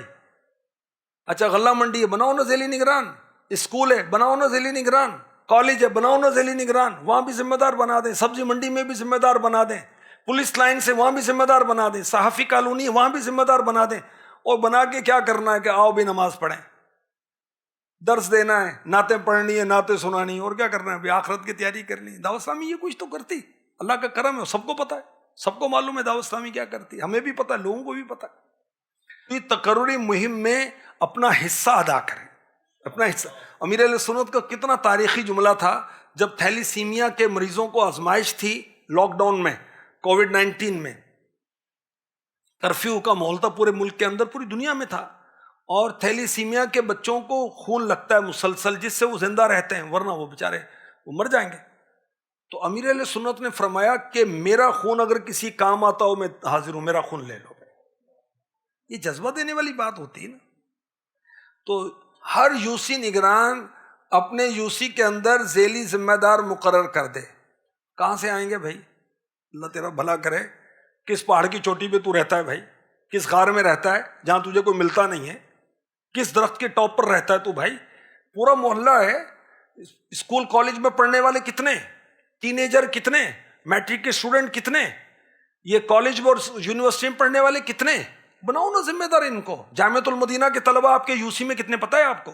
اچھا، غلہ منڈی ہے، بناؤ نا ذیلی نگران. اسکول ہے، بناؤ نا ذیلی نگران. کالج ہے، بناؤ نا ذیلی نگران. وہاں بھی ذمہ دار بنا دیں. سبزی منڈی میں بھی ذمہ دار بنا دیں. پولیس لائن سے وہاں بھی ذمہ دار بنا دیں. صحافی کالونی ہے وہاں بھی ذمہ دار بنا دیں. اور بنا کے کیا کرنا ہے کہ آؤ بھی نماز پڑھیں، درس دینا ہے، نعتیں پڑھنی ہے، نعتیں سنانی ہے، اور کیا کرنا ہے بھی آخرت کی تیاری کرنی ہے. دعوت اسلامی یہ کچھ تو کرتی. اللہ کا کرم ہے، سب کو پتا ہے، سب کو معلوم ہے دعوت اسلامی کیا کرتی ہے. ہمیں بھی پتا ہے، لوگوں کو بھی پتا ہے. تقرری مہم میں اپنا حصہ ادا کریں، اپنا حصہ. امیر اہل سنت کا کتنا تاریخی جملہ تھا جب تھیلیسیمیا کے مریضوں کو آزمائش تھی لاک ڈاؤن میں، کووڈ-19 میں. کرفیو کا ماحول تھا پورے ملک کے اندر، پوری دنیا میں تھا. اور تھیلیسیمیا کے بچوں کو خون لگتا ہے مسلسل، جس سے وہ زندہ رہتے ہیں، ورنہ وہ بیچارے وہ مر جائیں گے. تو امیر اہل سنت نے فرمایا کہ میرا خون اگر کسی کام آتا ہو میں حاضر ہوں، میرا خون لے لو. یہ جذبہ دینے والی بات ہوتی ہے نا. تو ہر یوسی نگران اپنے یوسی کے اندر ذیلی ذمہ دار مقرر کر دے. کہاں سے آئیں گے بھائی؟ اللہ تیرا بھلا کرے. کس پہاڑ کی چوٹی پہ تو رہتا ہے بھائی؟ کس غار میں رہتا ہے جہاں تجھے کوئی ملتا نہیں ہے؟ کس درخت کے ٹاپ پر رہتا ہے تو بھائی؟ پورا محلہ ہے. اسکول کالج میں پڑھنے والے کتنے، ٹینیجر کتنے، میٹرک کے اسٹوڈنٹ کتنے، یہ کالج اور یونیورسٹی میں پڑھنے والے کتنے. بناؤ نا ذمہ دار ان کو. جامعۃ المدینہ کے طلبہ آپ کے یوسی میں کتنے پتہ ہے آپ کو؟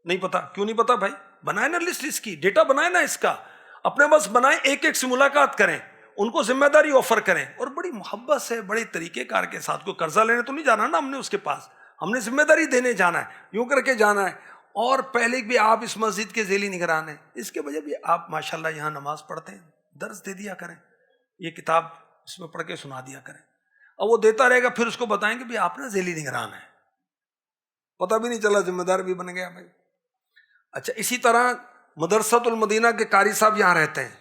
نہیں پتا. کیوں نہیں پتا بھائی؟ بنائیں نا لسٹ اس کی، ڈیٹا بنائیں نا اس کا. اپنے بس بنائیں، ایک ایک سے ملاقات کریں، ان کو ذمہ داری آفر کریں، اور بڑی محبت سے بڑے طریقے کار کے ساتھ. کو قرضہ لینے تو نہیں جانا نا ہم نے اس کے پاس، ہم نے ذمہ داری دینے جانا ہے، یوں کر کے جانا ہے. اور پہلے بھی آپ اس مسجد کے ذیلی نگران ہیں، اس کے وجہ بھی آپ ماشاءاللہ یہاں نماز پڑھتے ہیں، درس دے دیا کریں، یہ کتاب اس میں پڑھ کے سنا دیا کریں. اور وہ دیتا رہے گا، پھر اس کو بتائیں کہ آپ نا ذیلی نگران ہیں، پتہ بھی نہیں چلا، ذمہ دار بھی بن گیا بھائی. اچھا، اسی طرح مدرسۃ المدینہ کے قاری صاحب یہاں رہتے ہیں.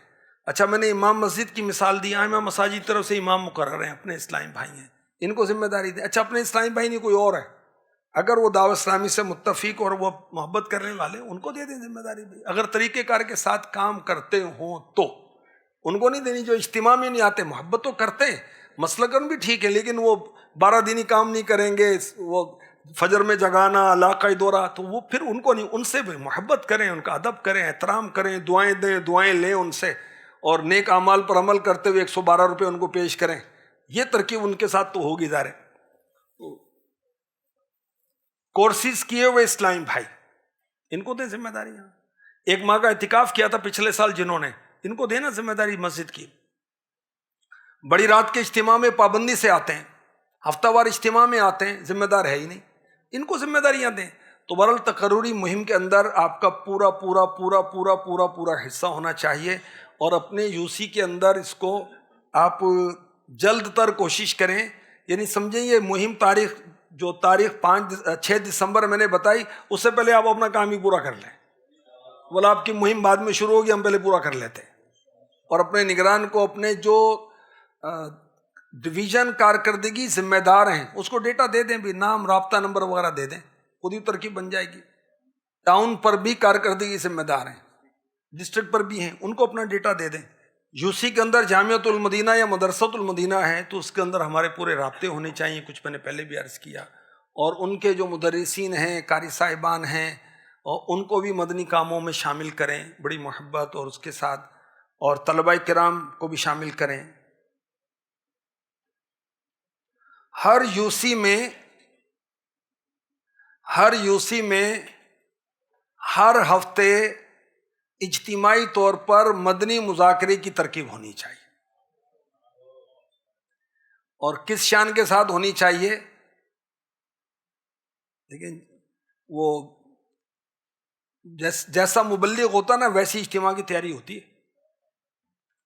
اچھا، میں نے امام مسجد کی مثال دی. امام مساجد کی طرف سے امام مقرر ہیں، اپنے اسلامی بھائی ہیں، ان کو ذمہ داری دیں. اچھا، اپنے اسلامی بھائی نہیں کوئی اور ہے، اگر وہ دعوت اسلامی سے متفق اور وہ محبت کرنے والے، ان کو دے دیں ذمہ داری بھائی. اگر طریقہ کار کے ساتھ کام کرتے ہوں تو ان کو نہیں دینی. جو اجتماع میں نہیں آتے، محبت تو کرتے ہیں، مسلکن بھی ٹھیک ہے، لیکن وہ 12 دینی کام نہیں کریں گے، وہ فجر میں جگانا، علاقائی دورہ، تو وہ پھر ان کو نہیں. ان سے بھی محبت کریں، ان کا ادب کریں، احترام کریں، دعائیں دیں، دعائیں لیں ان سے، اور نیک اعمال پر عمل کرتے ہوئے 112 روپے ان کو پیش کریں. یہ ترکیب ان کے ساتھ تو ہوگی ظاہر. کورسز کیے ہوئے اسلامی بھائی، ان کو دیں ذمہ داری. ایک ماہ کا اعتکاف کیا تھا پچھلے سال جنہوں نے، ان کو دینا ذمہ داری مسجد کی. بڑی رات کے اجتماع میں پابندی سے آتے ہیں، ہفتہ وار اجتماع میں آتے ہیں، ذمہ دار ہے ہی نہیں، ان کو ذمہ داریاں دیں. تو بہرحال تقرری مہم کے اندر آپ کا پورا پورا پورا پورا پورا پورا حصہ ہونا چاہیے. اور اپنے یوسی کے اندر اس کو آپ جلد تر کوشش کریں. یعنی سمجھیں یہ مہم تاریخ جو تاریخ 6 دسمبر میں نے بتائی اس سے پہلے آپ اپنا کام ہی پورا کر لیں. بولا آپ کی مہم بعد میں شروع ہوگی، ہم پہلے پورا کر لیتے ہیں. اور اپنے نگران کو اپنے جو ڈویژن کارکردگی ذمہ دار ہیں اس کو ڈیٹا دے دیں بھی، نام رابطہ نمبر وغیرہ دے دیں، خود ہی ترکیب بن جائے گی. ٹاؤن پر بھی کارکردگی ذمہ دار ہیں، ڈسٹرکٹ پر بھی ہیں، ان کو اپنا ڈیٹا دے دیں. یوسی کے اندر جامعۃ المدینہ یا مدرسۃ المدینہ ہے تو اس کے اندر ہمارے پورے رابطے ہونے چاہیے، کچھ میں نے پہلے بھی عرض کیا. اور ان کے جو مدرسین ہیں، قاری صاحبان ہیں، اور ان کو بھی مدنی کاموں میں شامل کریں بڑی محبت اور اس کے ساتھ، اور طلباء کرام کو بھی شامل کریں. ہر یوسی میں ہر ہفتے اجتماعی طور پر مدنی مذاکرے کی ترکیب ہونی چاہیے. اور کس شان کے ساتھ ہونی چاہیے؟ لیکن وہ جیسا مبلغ ہوتا نا ویسی اجتماع کی تیاری ہوتی ہے.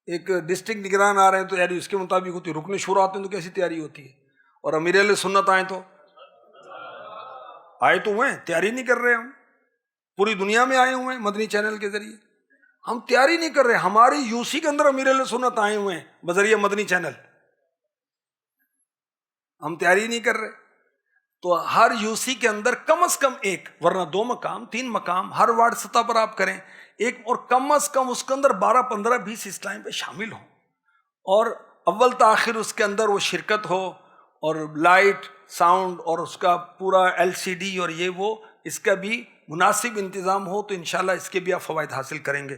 ایک ڈسٹرکٹ نگران آ رہے ہیں تو تیاری اس کے مطابق ہوتی ہے، رکن شورا آتے ہیں تو کیسی تیاری ہوتی ہے، اور امیر اہل سنت آئے تو ہوئے ہیں، تیاری نہیں کر رہے. ہم پوری دنیا میں آئے ہوئے ہیں مدنی چینل کے ذریعے، ہم تیاری نہیں کر رہے. ہماری یوسی کے اندر امیر اہل سنت آئے ہوئے ہیں بذریعہ مدنی چینل، ہم تیاری نہیں کر رہے. تو ہر یوسی کے اندر کم از کم ایک، ورنہ 2 مقام 3 مقام ہر وارڈ سطح پر آپ کریں ایک، اور کم از کم اس کے اندر 12 15 20 اس ٹائم پہ شامل ہوں، اور اول تاخیر اس کے اندر وہ شرکت ہو، اور لائٹ ساؤنڈ اور اس کا پورا LCD اور یہ وہ اس کا بھی مناسب انتظام ہو، تو انشاءاللہ اس کے بھی آپ فوائد حاصل کریں گے.